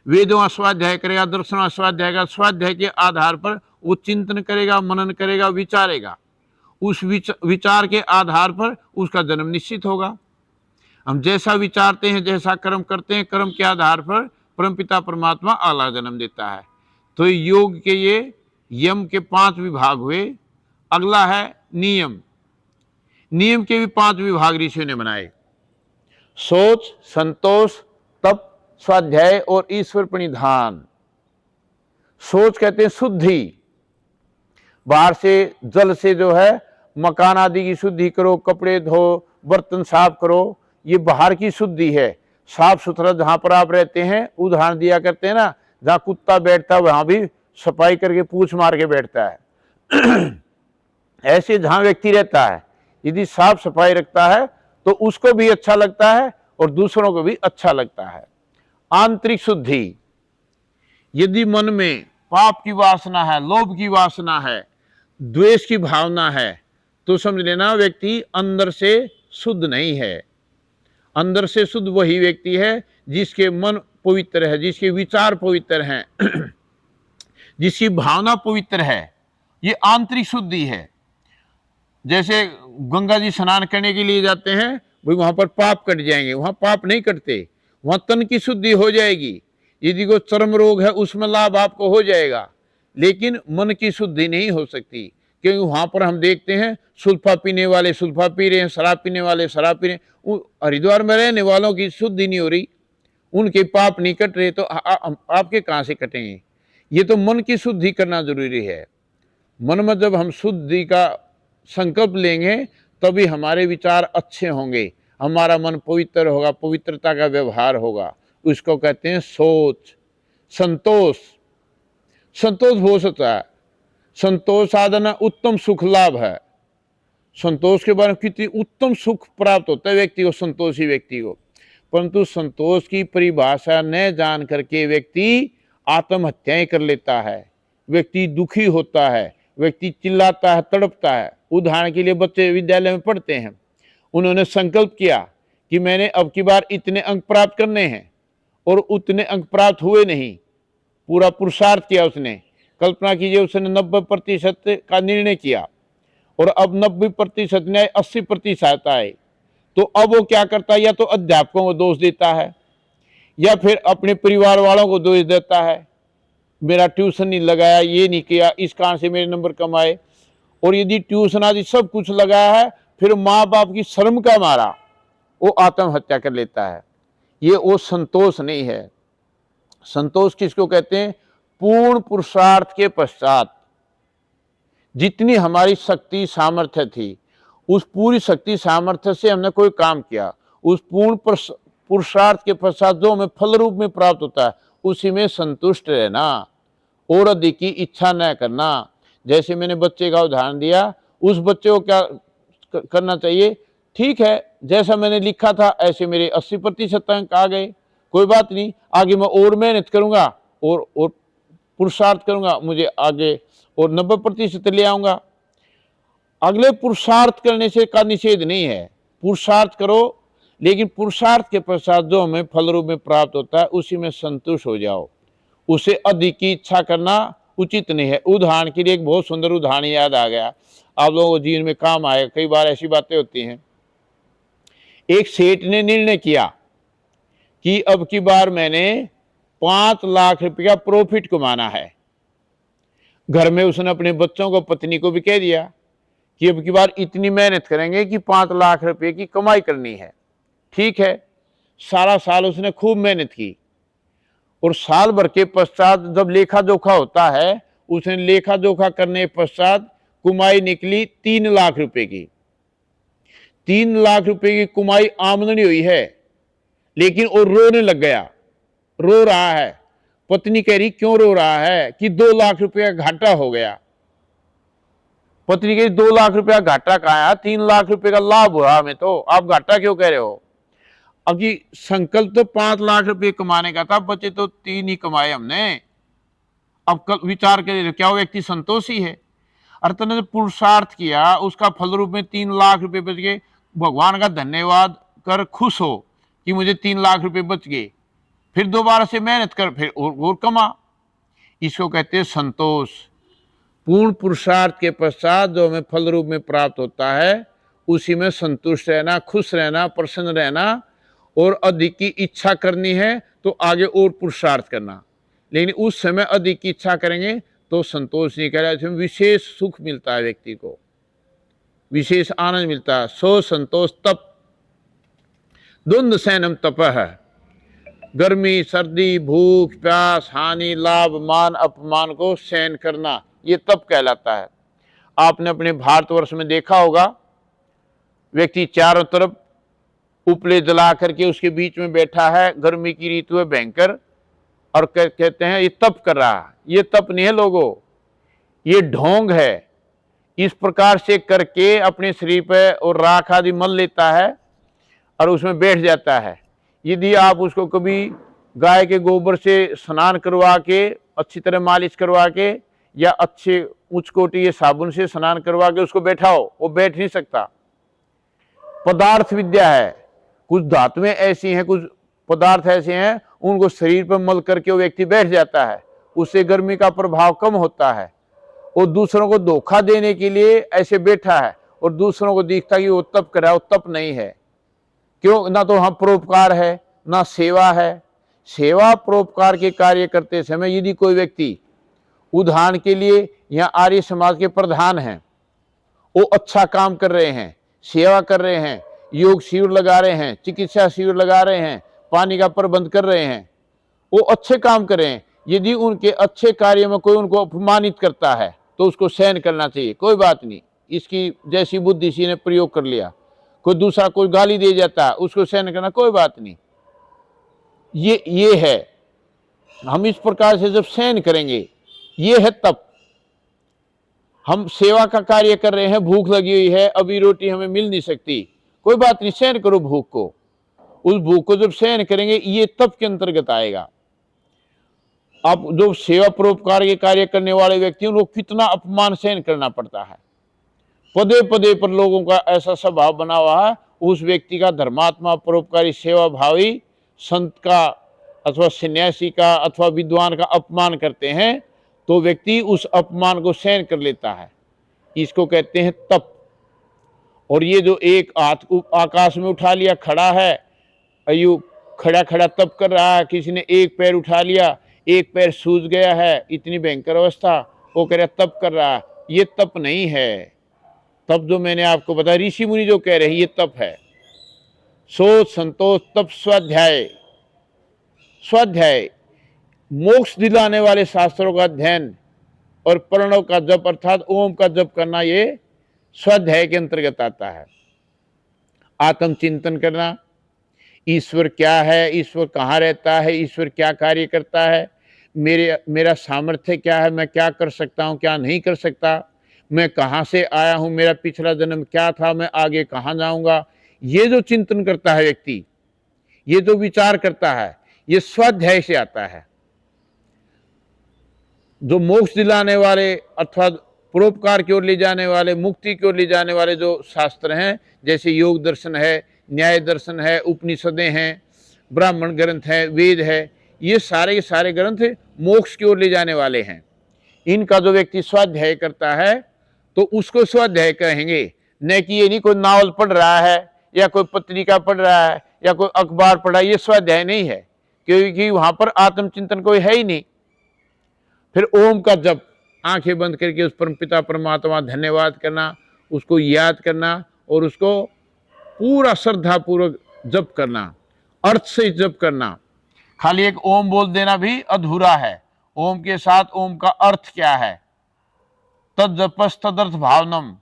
वेदों स्वाध्याय करेगा, दर्शन स्वाध्याय का स्वाध्याय के आधार पर वो चिंतन करेगा, मनन करेगा, विचारेगा। उस विचार के आधार पर उसका जन्म निश्चित होगा। हम जैसा विचारते हैं, जैसा कर्म करते हैं, कर्म के आधार पर परमपिता परमात्मा अगला जन्म देता है। तो योग के ये यम के 5 विभाग हुए। अगला है नियम। नियम के भी 5 विभाग ऋषियों ने बनाए। सोच, संतोष, तप, स्वाध्याय और ईश्वर प्रणिधान। सोच कहते हैं शुद्धि, बाहर से जल से जो है मकान आदि की शुद्धि करो, कपड़े धो, बर्तन साफ करो, ये बाहर की शुद्धि है। साफ सुथरा जहां पर आप रहते हैं, उदाहरण दिया करते हैं ना, जहां कुत्ता बैठता है वहां भी सफाई करके पूछ मार के बैठता है। ऐसे जहां व्यक्ति रहता है, यदि साफ सफाई रखता है तो उसको भी अच्छा लगता है और दूसरों को भी अच्छा लगता है। आंतरिक शुद्धि, यदि मन में पाप की वासना है, लोभ की वासना है, द्वेष की भावना है, तो समझ लेना व्यक्ति अंदर से शुद्ध नहीं है। अंदर से शुद्ध वही व्यक्ति है जिसके मन पवित्र है, जिसके विचार पवित्र हैं, जिसकी भावना पवित्र है। ये आंतरिक शुद्धि है। जैसे गंगा जी स्नान करने के लिए जाते हैं, भाई वहां पर पाप कट जाएंगे, वहां पाप नहीं कटते, वहां तन की शुद्धि हो जाएगी। यदि कोई चर्म रोग है उसमें लाभ आपको हो जाएगा, लेकिन मन की शुद्धि नहीं हो सकती। क्योंकि वहां पर हम देखते हैं सुल्फा पीने वाले सुल्फा पी रहे हैं, शराब पीने वाले शराब पी रहे हैं। हरिद्वार में रहने वालों की शुद्धि नहीं हो रही, उनके पाप नहीं कट रहे, तो आपके कहां से कटेंगे? ये तो मन की शुद्धि करना जरूरी है। मन में जब हम शुद्धि का संकल्प लेंगे तभी हमारे विचार अच्छे होंगे, हमारा मन पवित्र होगा, पवित्रता का व्यवहार होगा। उसको कहते हैं सोच। संतोष, संतोष हो सकता है, संतोष साधना उत्तम सुख लाभ है। संतोष के बारे में कितनी उत्तम सुख प्राप्त होता है व्यक्ति को, संतोषी व्यक्ति को। परंतु संतोष की परिभाषा न जान करके व्यक्ति आत्महत्याएं कर लेता है, व्यक्ति दुखी होता है, व्यक्ति चिल्लाता है, तड़पता है। उदाहरण के लिए बच्चे विद्यालय में पढ़ते हैं, उन्होंने संकल्प किया कि मैंने अब की बार इतने अंक प्राप्त करने हैं और उतने अंक प्राप्त हुए नहीं, पूरा पुरुषार्थ किया उसने। कल्पना कीजिए उसने 90% का निर्णय किया और अब 90% ने 80% आए, तो अब वो क्या करता है? या तो अध्यापकों को दोष देता है या फिर अपने परिवार वालों को दोष देता है, मेरा ट्यूशन नहीं लगाया, ये नहीं किया, इस कारण से मेरे नंबर कम आए। और यदि ट्यूशन आदि सब कुछ लगाया है, फिर माँ बाप की शर्म का मारा वो आत्महत्या कर लेता है। ये वो संतोष नहीं है। संतोष किसको कहते हैं? पूर्ण पुरुषार्थ के पश्चात जितनी हमारी शक्ति सामर्थ्य थी उस पूरी शक्ति सामर्थ्य से हमने कोई काम किया, उस पूर्ण पुरुषार्थ के पश्चात जो हमें फल रूप में प्राप्त होता है उसी में संतुष्ट रहना और अधिक की इच्छा न करना। जैसे मैंने बच्चे का उदाहरण दिया, उस बच्चे को क्या करना चाहिए, ठीक है जैसा मैंने लिखा था ऐसे मेरे 80% अंक आ गए, कोई बात नहीं, आगे मैं और मेहनत करूंगा और पुरुषार्थ करूंगा, मुझे आगे और 90% ले आऊंगा। अगले पुरुषार्थ करने से का निषेध नहीं है, पुरुषार्थ करो, लेकिन पुरुषार्थ के पश्चात जो हमें फल रूप में प्राप्त होता है उसी में संतुष्ट हो जाओ, उसे अधिक की इच्छा करना उचित नहीं है। उदाहरण के लिए एक बहुत सुंदर उदाहरण याद आ गया, आप लोगों को जीवन में काम आएगा, कई बार ऐसी बातें होती हैं। एक सेठ ने निर्णय किया कि अब की बार मैंने 5 लाख रुपए का प्रॉफिट कमाना है। घर में उसने अपने बच्चों को, पत्नी को भी कह दिया कि अब की बार इतनी मेहनत करेंगे कि 5 लाख रुपए की कमाई करनी है। ठीक है, सारा साल उसने खूब मेहनत की और साल भर के पश्चात जब लेखा जोखा होता है, उसने लेखा जोखा करने पश्चात कमाई निकली 3 लाख रुपए की। 3 लाख रुपए की कमाई आमदनी हुई है, लेकिन वो रोने लग गया, रो रहा है। पत्नी कह रही क्यों रो रहा है, कि 2 लाख रुपया घाटा हो गया। पत्नी कह रही 2 लाख रुपया घाटा कहाँ आया, 3 लाख रुपए का लाभ हुआ हमें, तो आप घाटा क्यों कह रहे हो। अभी संकल्प तो 5 लाख रुपए कमाने का था, बचे तो 3 ही कमाए हमने। अब कल विचार करें क्या वो व्यक्ति संतोषी है। अर्थात ने पुरुषार्थ किया, उसका फल रूप में 3 लाख रुपए बच गए, भगवान का धन्यवाद कर खुश हो कि मुझे 3 लाख रुपए बच गए, फिर दोबारा से मेहनत कर, फिर और कमा। इसको कहते हैं संतोष। पूर्ण पुरुषार्थ के पश्चात जो हमें फल रूप में प्राप्त होता है उसी में संतुष्ट रहना, खुश रहना, प्रसन्न रहना, और अधिक की इच्छा करनी है तो आगे और पुरुषार्थ करना। लेकिन उस समय अधिक की इच्छा करेंगे तो संतोष नहीं करेगा, इसमें विशेष सुख मिलता है, व्यक्ति को विशेष आनंद मिलता है। सो संतोष तप द्वंद्व सैनम तप है। गर्मी, सर्दी, भूख, प्यास, हानि, लाभ, मान, अपमान को सहन करना, ये तप कहलाता है। आपने अपने भारतवर्ष में देखा होगा, व्यक्ति चारों तरफ उपले जला करके उसके बीच में बैठा है, गर्मी की ऋतु है भयंकर, और कहते हैं ये तप कर रहा है। ये तप नहीं है लोगों, ये ढोंग है। इस प्रकार से करके अपने शरीर पे और राख आदि मल लेता है और उसमें बैठ जाता है। यदि आप उसको कभी गाय के गोबर से स्नान करवा के, अच्छी तरह मालिश करवा के, या अच्छे उच्च कोटि के साबुन से स्नान करवा के उसको बैठाओ, वो बैठ नहीं सकता। पदार्थ विद्या है, कुछ धातुएं ऐसी हैं, कुछ पदार्थ ऐसे हैं, उनको शरीर पर मल करके वो व्यक्ति बैठ जाता है, उससे गर्मी का प्रभाव कम होता है। और दूसरों को धोखा देने के लिए ऐसे बैठा है और दूसरों को दिखता कि वो तप कर रहा है, वो तप नहीं है। क्यों, ना तो वहां परोपकार है ना सेवा है। सेवा परोपकार के कार्य करते समय यदि कोई व्यक्ति, उदाहरण के लिए यहाँ आर्य समाज के प्रधान हैं, वो अच्छा काम कर रहे हैं, सेवा कर रहे हैं, योग शिविर लगा रहे हैं, चिकित्सा शिविर लगा रहे हैं, पानी का प्रबंध कर रहे हैं, वो अच्छे काम कर रहे हैं। यदि उनके अच्छे कार्य में कोई उनको अपमानित करता है तो उसको सहन करना चाहिए, कोई बात नहीं, इसकी जैसी बुद्धि इसी ने प्रयोग कर लिया। कोई दूसरा कोई गाली दे जाता है, उसको सहन करना, कोई बात नहीं। ये है, हम इस प्रकार से जब सहन करेंगे, ये है तप। हम सेवा का कार्य कर रहे हैं, भूख लगी हुई है, अभी रोटी हमें मिल नहीं सकती, कोई बात नहीं, सहन करो भूख को। उस भूख को जब सहन करेंगे, ये तप के अंतर्गत आएगा। आप जो सेवा परोपकार के कार्य करने वाले व्यक्ति, उनको कितना अपमान सहन करना पड़ता है। पदे पदे पर लोगों का ऐसा स्वभाव बना हुआ है, उस व्यक्ति का, धर्मात्मा, परोपकारी, सेवा भावी संत का अथवा सन्यासी का अथवा विद्वान का अपमान करते हैं तो व्यक्ति उस अपमान को सहन कर लेता है। इसको कहते हैं तप। और ये जो एक हाथ आकाश में उठा लिया, खड़ा है, अयु खड़ा खड़ा तप कर रहा है, किसी ने एक पैर उठा लिया, एक पैर सूज गया है, इतनी भयंकर अवस्था, वो कह रहा तप कर रहा, ये तप नहीं है। तप जो मैंने आपको बताया, ऋषि मुनि जो कह रहे हैं, ये तप है। सोच, संतोष, तप, स्वाध्याय। स्वाध्याय मोक्ष दिलाने वाले शास्त्रों का अध्ययन और प्रणव का जप अर्थात ओम का जप करना, ये स्वाध्याय के अंतर्गत आता है। आत्मचिंतन करना, ईश्वर क्या है, ईश्वर कहाँ रहता है, ईश्वर क्या कार्य करता है, मेरा सामर्थ्य क्या है, मैं क्या कर सकता हूँ, क्या नहीं कर सकता, मैं कहाँ से आया हूँ, मेरा पिछला जन्म क्या था, मैं आगे कहाँ जाऊंगा। ये जो चिंतन करता है व्यक्ति, ये जो विचार करता है, ये स्वाध्याय से आता है। जो मोक्ष दिलाने वाले अथवा परोपकार की ओर ले जाने वाले, मुक्ति की ओर ले जाने वाले जो शास्त्र हैं, जैसे योग दर्शन है, न्याय दर्शन है, उपनिषदें हैं, ब्राह्मण ग्रंथ है, वेद है, ये सारे के सारे ग्रंथ मोक्ष की ओर ले जाने वाले हैं। इनका जो व्यक्ति स्वाध्याय करता है तो उसको स्वाध्याय कहेंगे, न कि ये नहीं कोई नावल पढ़ रहा है या कोई पत्रिका पढ़ रहा है या कोई अखबार पढ़ा, ये स्वाध्याय नहीं है, क्योंकि वहां पर आत्मचिंतन कोई है ही नहीं। फिर ओम का जप, आंखें बंद करके उस परमपिता परमात्मा धन्यवाद करना, उसको याद करना और उसको पूरा श्रद्धा पूर्वक जप करना, अर्थ से जप करना। खाली एक ओम बोल देना भी अधूरा है। ओम के साथ ओम का अर्थ क्या है, तद जपस तदर्थ भावनम,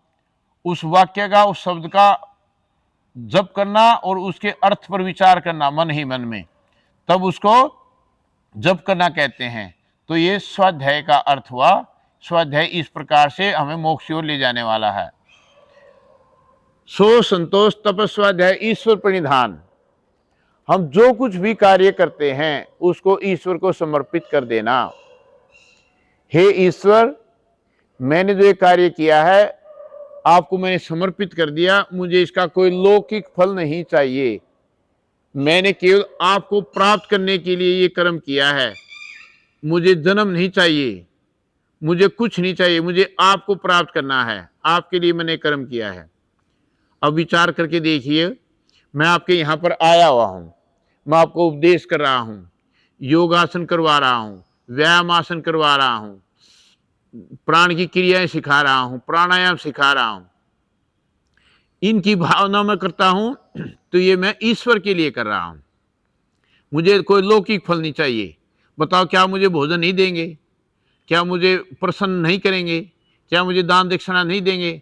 उस वाक्य का, उस शब्द का जप करना और उसके अर्थ पर विचार करना मन ही मन में, तब उसको जप करना कहते हैं। तो ये स्वाध्याय का अर्थ हुआ। स्वाध्याय इस प्रकार से हमें मोक्ष की ओर ले जाने वाला है। सो संतोष तपस्वाध्याय ईश्वर प्रणिधान, हम जो कुछ भी कार्य करते हैं उसको ईश्वर को समर्पित कर देना। हे ईश्वर, मैंने जो ये कार्य किया है आपको मैंने समर्पित कर दिया, मुझे इसका कोई लौकिक फल नहीं चाहिए, मैंने केवल आपको प्राप्त करने के लिए ये कर्म किया है, मुझे जन्म नहीं चाहिए, मुझे कुछ नहीं चाहिए, मुझे आपको प्राप्त करना है, आपके लिए मैंने कर्म किया है। अब विचार करके देखिए, मैं आपके यहाँ पर आया हुआ हूँ, मैं आपको उपदेश कर रहा हूँ, योगासन करवा रहा हूँ, व्यायाम आसन करवा रहा हूँ, प्राण की क्रियाएं सिखा रहा हूँ, प्राणायाम सिखा रहा हूँ, इनकी भावना में करता हूँ, तो ये मैं ईश्वर के लिए कर रहा हूँ, मुझे कोई लौकिक फल नहीं चाहिए। बताओ, क्या मुझे भोजन नहीं देंगे, क्या मुझे प्रसन्न नहीं करेंगे, क्या मुझे दान दक्षिणा नहीं देंगे,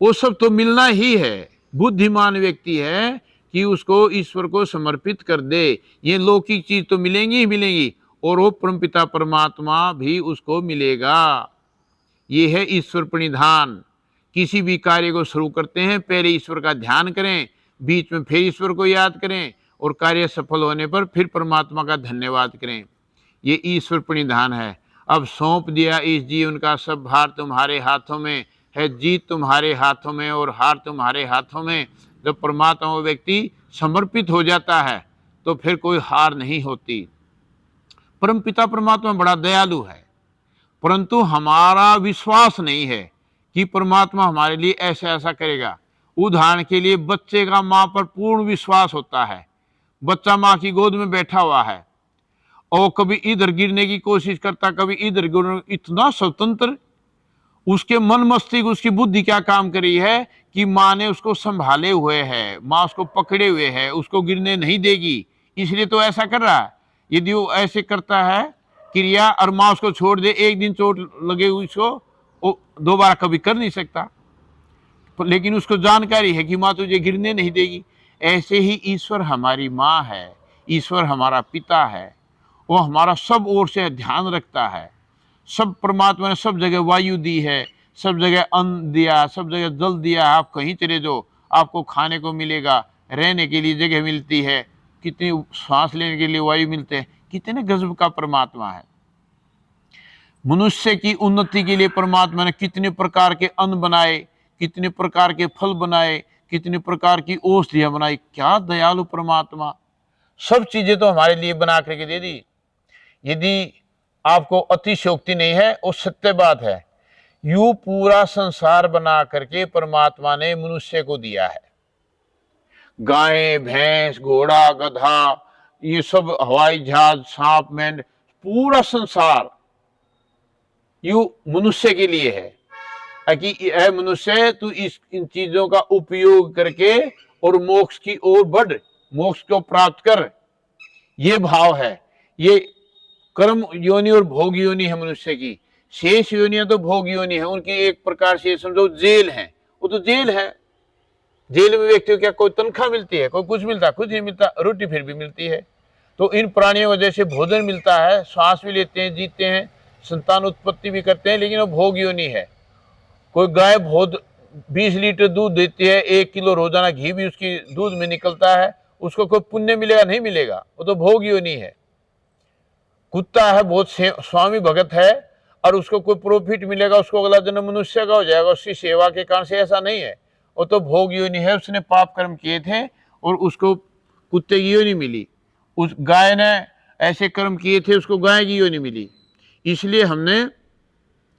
वो सब तो मिलना ही है। बुद्धिमान व्यक्ति है कि उसको ईश्वर को समर्पित कर दे, ये लौकिक चीज तो मिलेंगी ही मिलेंगी और वो परमपिता परमात्मा भी उसको मिलेगा। ये है ईश्वर प्रणिधान। किसी भी कार्य को शुरू करते हैं पहले ईश्वर का ध्यान करें, बीच में फिर ईश्वर को याद करें और कार्य सफल होने पर फिर परमात्मा का धन्यवाद करें। ये ईश्वर प्रणिधान है। अब सौंप दिया इस जीवन का सब भार तुम्हारे हाथों में है, जीत तुम्हारे हाथों में और हार तुम्हारे हाथों में। जब परमात्मा व्यक्ति समर्पित हो जाता है तो फिर कोई हार नहीं होती। परमपिता परमात्मा बड़ा दयालु है, परंतु हमारा विश्वास नहीं है कि परमात्मा हमारे लिए ऐसा ऐसा करेगा। उदाहरण के लिए बच्चे का माँ पर पूर्ण विश्वास होता है, बच्चा माँ की गोद में बैठा हुआ है और कभी इधर गिरने की कोशिश करता, कभी इधर गिरने, इतना स्वतंत्र, उसके मन मस्तिष्क, उसकी बुद्धि क्या काम करी है कि माँ ने उसको संभाले हुए है, माँ उसको पकड़े हुए है, उसको गिरने नहीं देगी, इसलिए तो ऐसा कर रहा है। यदि वो ऐसे करता है क्रिया और माँ उसको छोड़ दे, एक दिन चोट लगे उसको, वो दोबारा कभी कर नहीं सकता, लेकिन उसको जानकारी है कि माँ तुझे गिरने नहीं देगी। ऐसे ही ईश्वर हमारी माँ है, ईश्वर हमारा पिता है, वो हमारा सब ओर से ध्यान रखता है। सब परमात्मा ने सब जगह वायु दी है, सब जगह अन्न दिया, सब जगह जल दिया। आप कहीं चले जाओ आपको खाने को मिलेगा, रहने के लिए जगह मिलती है, कितनी सांस लेने के लिए वायु मिलते हैं। कितने गजब का परमात्मा है। मनुष्य की उन्नति के लिए परमात्मा ने कितने प्रकार के अन्न बनाए, कितने प्रकार के फल बनाए, कितने प्रकार की औषधियां बनाई। क्या दयालु परमात्मा, सब चीजें तो हमारे लिए बना करके दे दी। यदि आपको अतिशयोक्ति नहीं है, वो सत्य बात है, यू पूरा संसार बना करके परमात्मा ने मनुष्य को दिया है। गाय, भैंस, घोड़ा, गधा, ये सब, हवाई जहाज, सांप, मेंढक, पूरा संसार यू मनुष्य के लिए है कि है मनुष्य तू इन चीजों का उपयोग करके और मोक्ष की ओर बढ़, मोक्ष को प्राप्त कर। ये भाव है। ये कर्म योनि और भोग योनि है मनुष्य की। शेष योनियां तो भोग योनि है, उनकी एक प्रकार से समझो जेल है, वो तो जेल है। जेल में व्यक्ति को क्या कोई तनख्वाह मिलती है? कोई कुछ मिलता? कुछ नहीं मिलता। रोटी फिर भी मिलती है। तो इन प्राणियों को जैसे भोजन मिलता है, श्वास भी लेते हैं, जीते हैं, संतान उत्पत्ति भी करते हैं, लेकिन वो भोग योनि है। कोई गाय बहुत 20 लीटर दूध देती है, 1 किलो रोजाना घी भी उसकी दूध में निकलता है, उसको कोई पुण्य मिलेगा? नहीं मिलेगा, वो तो भोग योनि है। कुत्ता है, बहुत स्वामी भगत है, और उसको कोई प्रॉफिट मिलेगा, उसको अगला जन्म मनुष्य का हो जाएगा उसकी सेवा के कारण से? ऐसा नहीं है, वो तो भोग योनि है। उसने पाप कर्म किए थे और उसको कुत्ते की योनि मिली। उस गाय ने ऐसे कर्म किए थे, उसको गाय की योनि मिली। इसलिए हमने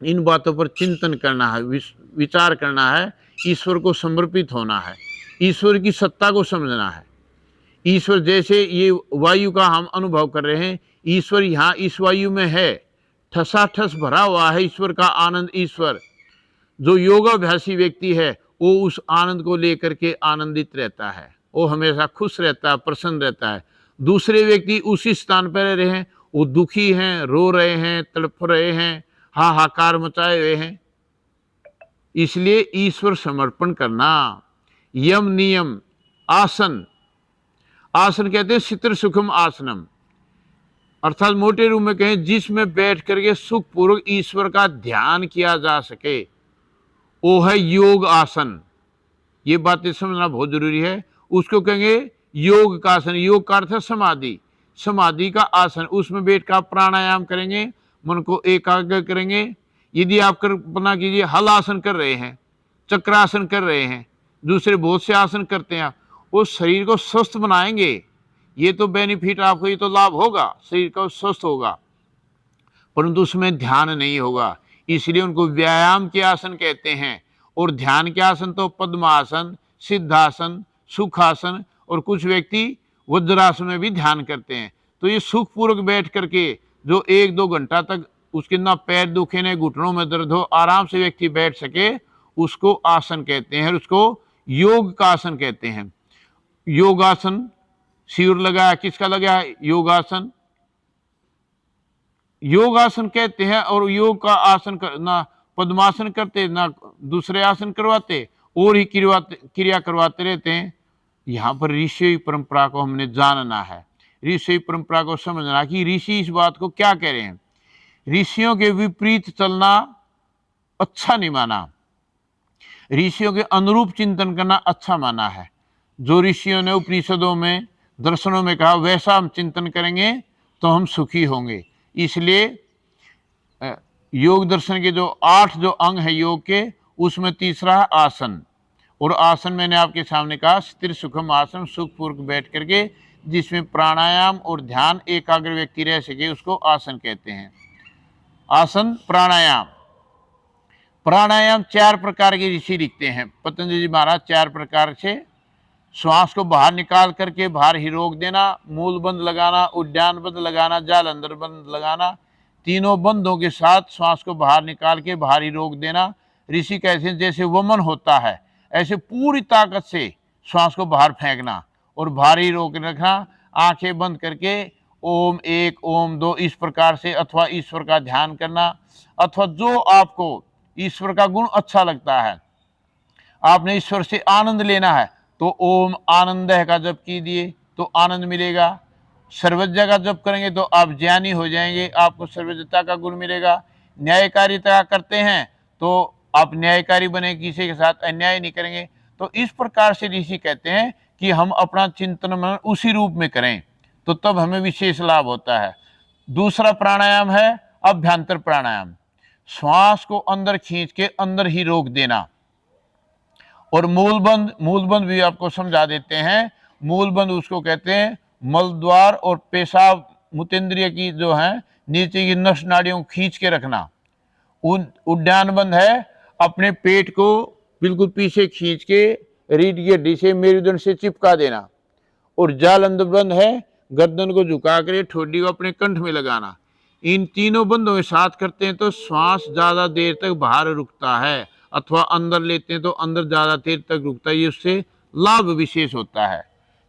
इन बातों पर चिंतन करना है, विचार करना है, ईश्वर को समर्पित होना है, ईश्वर की सत्ता को समझना है। ईश्वर जैसे ये वायु का हम अनुभव कर रहे हैं, ईश्वर यहाँ इस वायु में है, ठसाठस भरा हुआ है ईश्वर का आनंद। ईश्वर जो योगाभ्यासी व्यक्ति है वो उस आनंद को लेकर के आनंदित रहता है, वो हमेशा खुश रहता है, प्रसन्न रहता है। दूसरे व्यक्ति उसी स्थान पर रह रहे हैं, वो दुखी हैं, रो रहे हैं, तड़प रहे हैं, हाहाकार मचाए हुए हैं। इसलिए ईश्वर समर्पण करना। यम नियम आसन, आसन कहते हैं चित्र सुखम आसनम, अर्थात मोटे रूप में कहें जिसमें बैठ करके सुखपूर्वक ईश्वर का ध्यान किया जा सके, वो है योग आसन। ये बातें समझना बहुत जरूरी है। उसको कहेंगे योग का आसन। योग का अर्थ है समाधि, समाधि का आसन। उसमें बैठ कर आप प्राणायाम करेंगे, मन को एकाग्र करेंगे। यदि आप कल्पना कीजिए हल आसन कर रहे हैं, चक्रासन कर रहे हैं, दूसरे बहुत से आसन करते हैं, वो शरीर को स्वस्थ बनाएंगे। ये तो बेनिफिट आपको, ये तो लाभ होगा, शरीर का स्वस्थ होगा, परंतु उसमें ध्यान नहीं होगा। इसलिए उनको व्यायाम के आसन कहते हैं। और ध्यान के आसन तो पद्मासन, सिद्धासन, सुखासन, और कुछ व्यक्ति वज्रासन में भी ध्यान करते हैं। तो ये सुखपूर्वक बैठ करके जो 1-2 घंटा तक उसके ना पैर दुखे न घुटनों में दर्द हो, आराम से व्यक्ति बैठ सके, उसको आसन कहते हैं, और उसको योग का आसन कहते हैं। योगासन, शिविर लगाया, किसका लगाया? योगासन, योगासन कहते हैं। और योग का आसन ना पद्मासन करते, ना दूसरे आसन करवाते, और ही क्रिया करवाते रहते हैं। यहाँ पर ऋषि परंपरा को हमने जानना है, ऋषि परंपरा को समझना कि ऋषि इस बात को क्या कह रहे हैं। ऋषियों के विपरीत चलना अच्छा नहीं माना, ऋषियों के अनुरूप चिंतन करना अच्छा माना है। जो ऋषियों ने उपनिषदों में, दर्शनों में कहा, वैसा हम चिंतन करेंगे तो हम सुखी होंगे। इसलिए योग दर्शन के जो 8 जो अंग है योग के, उसमें तीसरा है आसन। और आसन मैंने आपके सामने कहा स्थिर सुखम आसन, सुखपूर्वक बैठ करके जिसमें प्राणायाम और ध्यान एकाग्र व्यक्ति रह सके, उसको आसन कहते हैं। आसन प्राणायाम, प्राणायाम 4 प्रकार के ऋषि लिखते हैं। पतंजलि महाराज 4 प्रकार से श्वास को बाहर निकाल करके बाहर ही रोक देना, मूल बंद लगाना, उद्यान बंद लगाना, जालंधर बंद लगाना, तीनों बंदों के साथ श्वास को बाहर निकाल के बाहर ही रोक देना। ऋषि कहते हैं जैसे वमन होता है ऐसे पूरी ताकत से श्वास को बाहर फेंकना और बाहर ही रोक रखना, आंखें बंद करके ओम 1 ओम 2 इस प्रकार से, अथवा ईश्वर का ध्यान करना, अथवा जो आपको ईश्वर का गुण अच्छा लगता है, आपने ईश्वर से आनंद लेना है तो ओम आनंद का जप कीजिए तो आनंद मिलेगा। सर्वज्ञ का जप करेंगे तो आप ज्ञानी हो जाएंगे, आपको सर्वज्ञता का गुण मिलेगा। न्यायकारिता करते हैं तो आप न्यायकारी बने, किसी के साथ अन्याय नहीं करेंगे। तो इस प्रकार से ऋषि कहते हैं कि हम अपना चिंतन मन उसी रूप में करें तो तब हमें विशेष लाभ होता है। दूसरा प्राणायाम है अभ्यंतर प्राणायाम, श्वास को अंदर खींच के अंदर ही रोक देना। और मूलबंद भी आपको समझा देते हैं। मूलबंद उसको कहते हैं मलद्वार और पेशाब मूत्रेंद्रिय की जो है नीचे की नस नाड़ियों खींच के रखना। उद्यान बंद है अपने पेट को बिल्कुल पीछे खींच के रीढ़ की हड्डी से मेरुदंड से चिपका देना। और जालंधर बंद है गर्दन को झुका कर ठोडी को अपने कंठ में लगाना। इन तीनों बंदों के साथ करते हैं तो श्वास ज्यादा देर तक बाहर रुकता है, अथवा अंदर लेते हैं तो अंदर ज्यादा देर तक रुकता है, ये उससे लाभ विशेष होता है।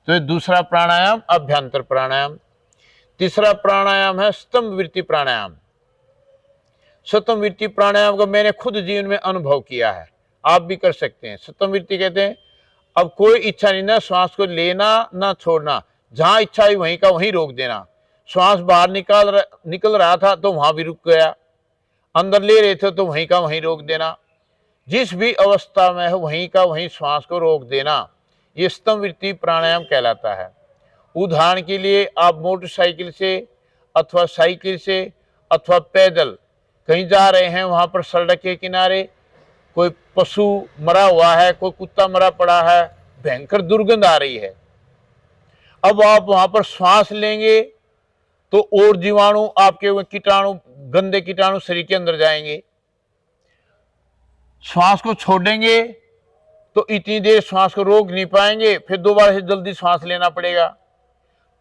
तो दूसरा प्राणायाम अभ्यंतर प्राणायाम। तीसरा प्राणायाम है स्तंभ वृत्ति प्राणायाम। स्तंभ वृत्ति प्राणायाम को मैंने खुद जीवन में अनुभव किया है। आप भी कर सकते हैं। सप्तम वृत्ति कहते हैं अब कोई इच्छा नहीं ना श्वास को लेना ना छोड़ना, जहां इच्छा है वहीं का वहीं रोक देना। श्वास बाहर निकल रहा था तो वहां भी रुक गया, अंदर ले रहे थे तो वहीं का वहीं रोक देना। जिस भी अवस्था में है वहीं का वहीं श्वास को रोक देना, ये स्तंभ वृत्ति प्राणायाम कहलाता है। उदाहरण के लिए आप मोटरसाइकिल से अथवा साइकिल से अथवा पैदल कहीं जा रहे हैं, वहां पर सड़क के किनारे कोई पशु मरा हुआ है, कोई कुत्ता मरा पड़ा है, भयंकर दुर्गंध आ रही है। अब आप वहां पर श्वास लेंगे तो और जीवाणु, आपके कीटाणु, गंदे कीटाणु शरीर के अंदर जाएंगे। श्वास को छोड़ेंगे तो इतनी देर श्वास को रोक नहीं पाएंगे, फिर दोबारा से जल्दी श्वास लेना पड़ेगा।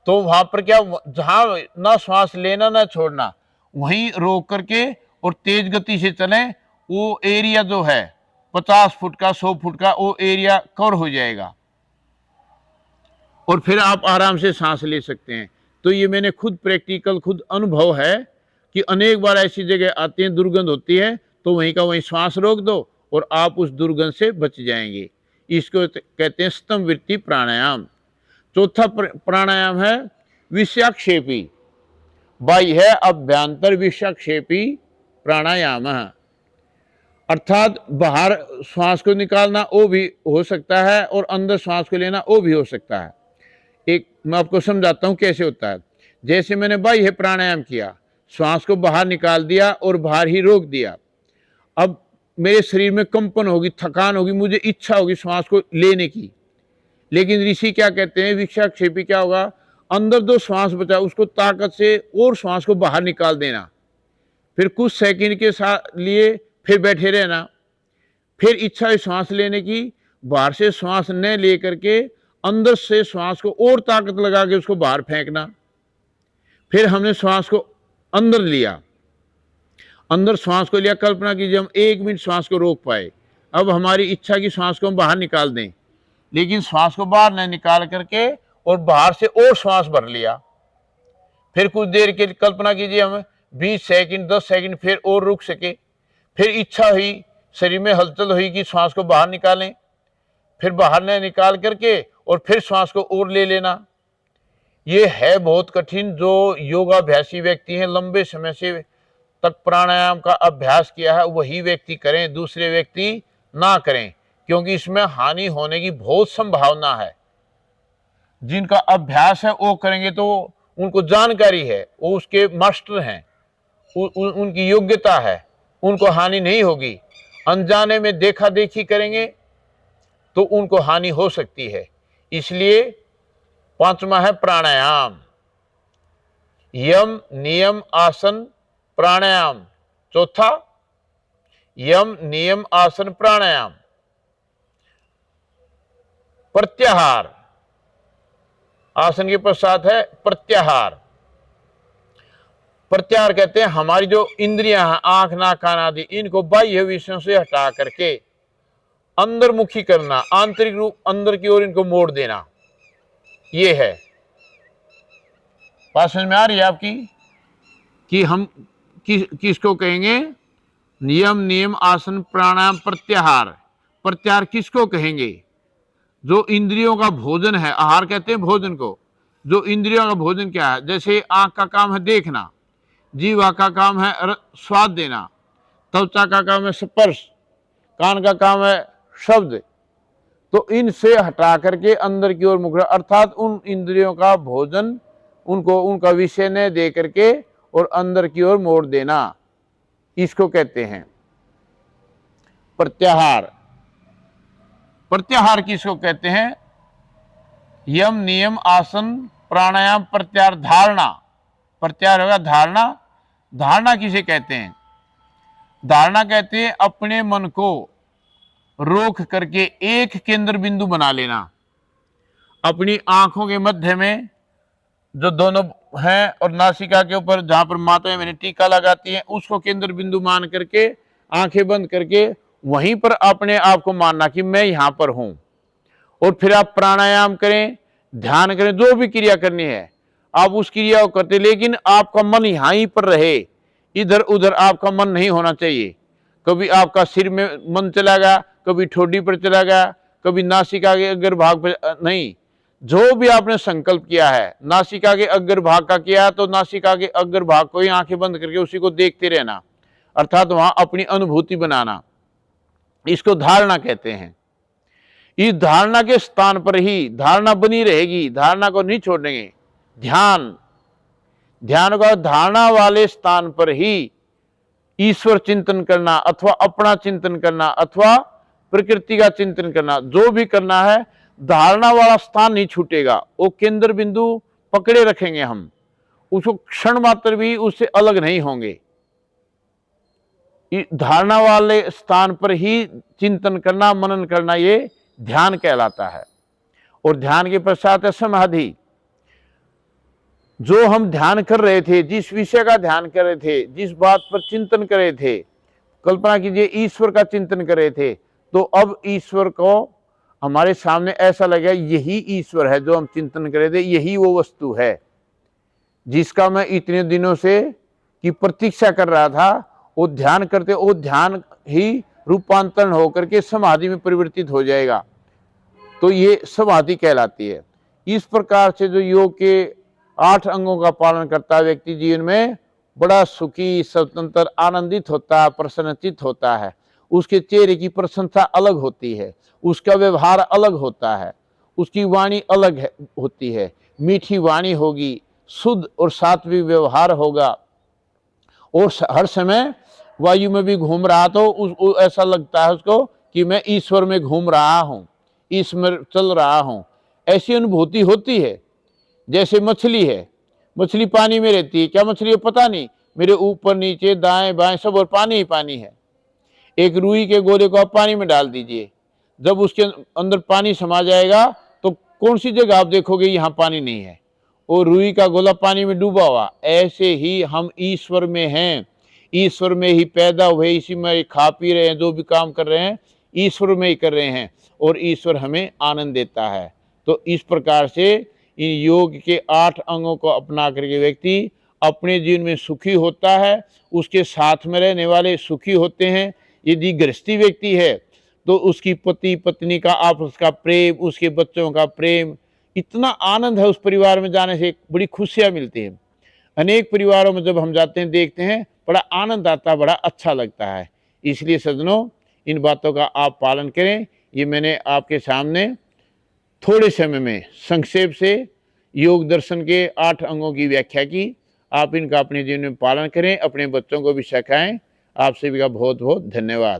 तो वहां पर क्या, जहां ना श्वास लेना ना छोड़ना, वहीं रोक करके और तेज गति से चलें, वो एरिया जो है 50 फुट का 100 फुट का वो एरिया कवर हो जाएगा और फिर आप आराम से सांस ले सकते हैं। तो ये मैंने खुद प्रैक्टिकल, खुद अनुभव है कि अनेक बार ऐसी जगह आती है, दुर्गंध होती है, तो वहीं का वहीं श्वास रोक दो और आप उस दुर्गंध से बच जाएंगे। इसको कहते हैं स्तंभ वृत्ति प्राणायाम। चौथा प्राणायाम है विषाक्षेपी, बाह्य अभ्यंतर विषाक्षेपी प्राणायाम, अर्थात बाहर श्वास को निकालना वो भी हो सकता है और अंदर श्वास को लेना वो भी हो सकता है। एक मैं आपको समझाता हूँ कैसे होता है। जैसे मैंने बाह्य प्राणायाम किया, श्वास को बाहर निकाल दिया और बाहर ही रोक दिया। अब मेरे शरीर में कंपन होगी, थकान होगी, मुझे इच्छा होगी श्वास को लेने की, लेकिन ऋषि क्या कहते हैं, विषाक्षेपी क्या होगा, अंदर जो श्वास बचा उसको ताकत से और श्वास को बाहर निकाल देना, फिर कुछ सेकंड के साथ लिए फिर बैठे रहना, फिर इच्छा है श्वास लेने की, बाहर से श्वास न ले करके अंदर से श्वास को और ताकत लगा के उसको बाहर फेंकना। फिर हमने श्वास को अंदर लिया, अंदर श्वास को लिया, कल्पना कीजिए हम 1 मिनट श्वास को रोक पाए। अब हमारी इच्छा की श्वास को हम बाहर निकाल दें, लेकिन श्वास को बाहर न निकाल करके और बाहर से और श्वास भर लिया। फिर कुछ देर के कल्पना कीजिए हम 20 सेकंड 10 सेकंड फिर और रुक सके, फिर इच्छा हुई, शरीर में हलचल हुई कि श्वास को बाहर निकालें, फिर बाहर न निकाल करके और फिर श्वास को और ले लेना। ये है बहुत कठिन। जो योगाभ्यासी व्यक्ति हैं, लंबे समय से तक प्राणायाम का अभ्यास किया है, वही व्यक्ति करें, दूसरे व्यक्ति ना करें, क्योंकि इसमें हानि होने की बहुत संभावना है। जिनका अभ्यास है वो करेंगे तो उनको जानकारी है, वो उसके मास्टर हैं, उनकी योग्यता है, उनको हानि नहीं होगी। अनजाने में देखा देखी करेंगे तो उनको हानि हो सकती है। इसलिए 5वां है प्राणायाम, यम नियम आसन प्राणायाम। चौथा यम नियम आसन प्राणायाम। प्रत्याहार, आसन के पश्चात है प्रत्याहार। प्रत्याहार कहते हैं हमारी जो इंद्रियां हैं, आंख नाक कान आदि, इनको बाह्य विषयों से हटा करके अंतर्मुखी करना, आंतरिक रूप अंदर की ओर इनको मोड़ देना। ये है। बात समझ में आ रही है आपकी कि हम किसको कहेंगे, नियम नियम आसन प्राणायाम प्रत्याहार। प्रत्याहार किसको कहेंगे, जो इंद्रियों का भोजन है। आहार कहते हैं भोजन को। जो इंद्रियों का भोजन क्या है, जैसे आंख का काम है देखना, जीवा का काम है स्वाद देना, त्वचा का काम है स्पर्श, कान का काम है शब्द। तो इनसे हटा करके अंदर की ओर मुख, अर्थात उन इंद्रियों का भोजन उनको उनका विषय न दे करके और अंदर की ओर मोड़ देना, इसको कहते हैं प्रत्याहार। प्रत्याहार किसको कहते हैं, यम नियम आसन प्राणायाम प्रत्याहार। धारणा, प्रत्याहार होगा धारणा। धारणा किसे कहते हैं, धारणा कहते हैं अपने मन को रोक करके एक केंद्र बिंदु बना लेना। अपनी आंखों के मध्य में जो दोनों हैं और नासिका के ऊपर जहां पर माताएं मैंने टीका लगाती हैं, उसको केंद्र बिंदु मान करके आंखें बंद करके वहीं पर अपने आप को मानना कि मैं यहां पर हूं। और फिर आप प्राणायाम करें, ध्यान करें, जो भी क्रिया करनी है आप उस क्रिया को करते, लेकिन आपका मन यहां ही पर रहे, इधर उधर आपका मन नहीं होना चाहिए। कभी आपका सिर में मन चला गया, कभी ठोडी पर चला गया, कभी नासिका के अग्रभाग पर नहीं। जो भी आपने संकल्प किया है नासिका के अग्रभाग का किया तो नासिका के अग्रभाग को ही आंखें बंद करके उसी को देखते रहना, अर्थात वहां अपनी अनुभूति बनाना, इसको धारणा कहते हैं। इस धारणा के स्थान पर ही धारणा बनी रहेगी, धारणा को नहीं छोड़ेंगे। ध्यान का धारणा वाले स्थान पर ही ईश्वर चिंतन करना अथवा अपना चिंतन करना अथवा प्रकृति का चिंतन करना, जो भी करना है धारणा वाला स्थान नहीं छूटेगा। वो केंद्र बिंदु पकड़े रखेंगे हम, उसको क्षण मात्र भी उससे अलग नहीं होंगे। धारणा वाले स्थान पर ही चिंतन करना, मनन करना, ये ध्यान कहलाता है। और ध्यान के पश्चात है समाधि। जो हम ध्यान कर रहे थे, जिस विषय का ध्यान कर रहे थे, जिस बात पर चिंतन कर रहे थे, कल्पना कीजिए ईश्वर का चिंतन कर रहे थे, तो अब ईश्वर को हमारे सामने ऐसा लगा यही ईश्वर है जो हम चिंतन कर रहे थे, यही वो वस्तु है जिसका मैं इतने दिनों से की प्रतीक्षा कर रहा था। वो ध्यान करते वो ध्यान ही रूपांतरण होकर के समाधि में परिवर्तित हो जाएगा, तो ये समाधि कहलाती है। इस प्रकार से जो योग के 8 अंगों का पालन करता है व्यक्ति जीवन में बड़ा सुखी, स्वतंत्र, आनंदित होता है, प्रसन्नचित होता है। उसके चेहरे की प्रशंसा अलग होती है, उसका व्यवहार अलग होता है, उसकी वाणी अलग होती है, मीठी वाणी होगी, शुद्ध और सात्विक व्यवहार होगा। और हर समय वायु में भी घूम रहा तो ऐसा लगता है उसको कि मैं ईश्वर में घूम रहा हूँ, ईश्वर चल रहा हूँ, ऐसी अनुभूति होती है। जैसे मछली है, मछली पानी में रहती है, क्या मछली है पता नहीं, मेरे ऊपर नीचे दाएं बाएं सब और पानी ही पानी है। एक रुई के गोले को आप पानी में डाल दीजिए, जब उसके अंदर पानी समा जाएगा तो कौन सी जगह आप देखोगे यहाँ पानी नहीं है, और रुई का गोला पानी में डूबा हुआ। ऐसे ही हम ईश्वर में हैं, ईश्वर में ही पैदा हुए, इसी में खा पी रहे हैं, जो भी काम कर रहे हैं ईश्वर में ही कर रहे हैं, और ईश्वर हमें आनंद देता है। तो इस प्रकार से इन योग के 8 अंगों को अपना करके व्यक्ति अपने जीवन में सुखी होता है, उसके साथ में रहने वाले सुखी होते हैं। यदि गृहस्थी व्यक्ति है तो उसकी पति पत्नी का आपस का प्रेम, उसके बच्चों का प्रेम, इतना आनंद है उस परिवार में जाने से, बड़ी खुशियां मिलती हैं। अनेक परिवारों में जब हम जाते हैं देखते हैं बड़ा आनंद आता है, बड़ा अच्छा लगता है। इसलिए सज्जनों इन बातों का आप पालन करें। ये मैंने आपके सामने थोड़े समय में संक्षेप से योग दर्शन के 8 अंगों की व्याख्या की। आप इनका अपने जीवन में पालन करें, अपने बच्चों को भी सिखाएं। आप सभी का बहुत बहुत धन्यवाद।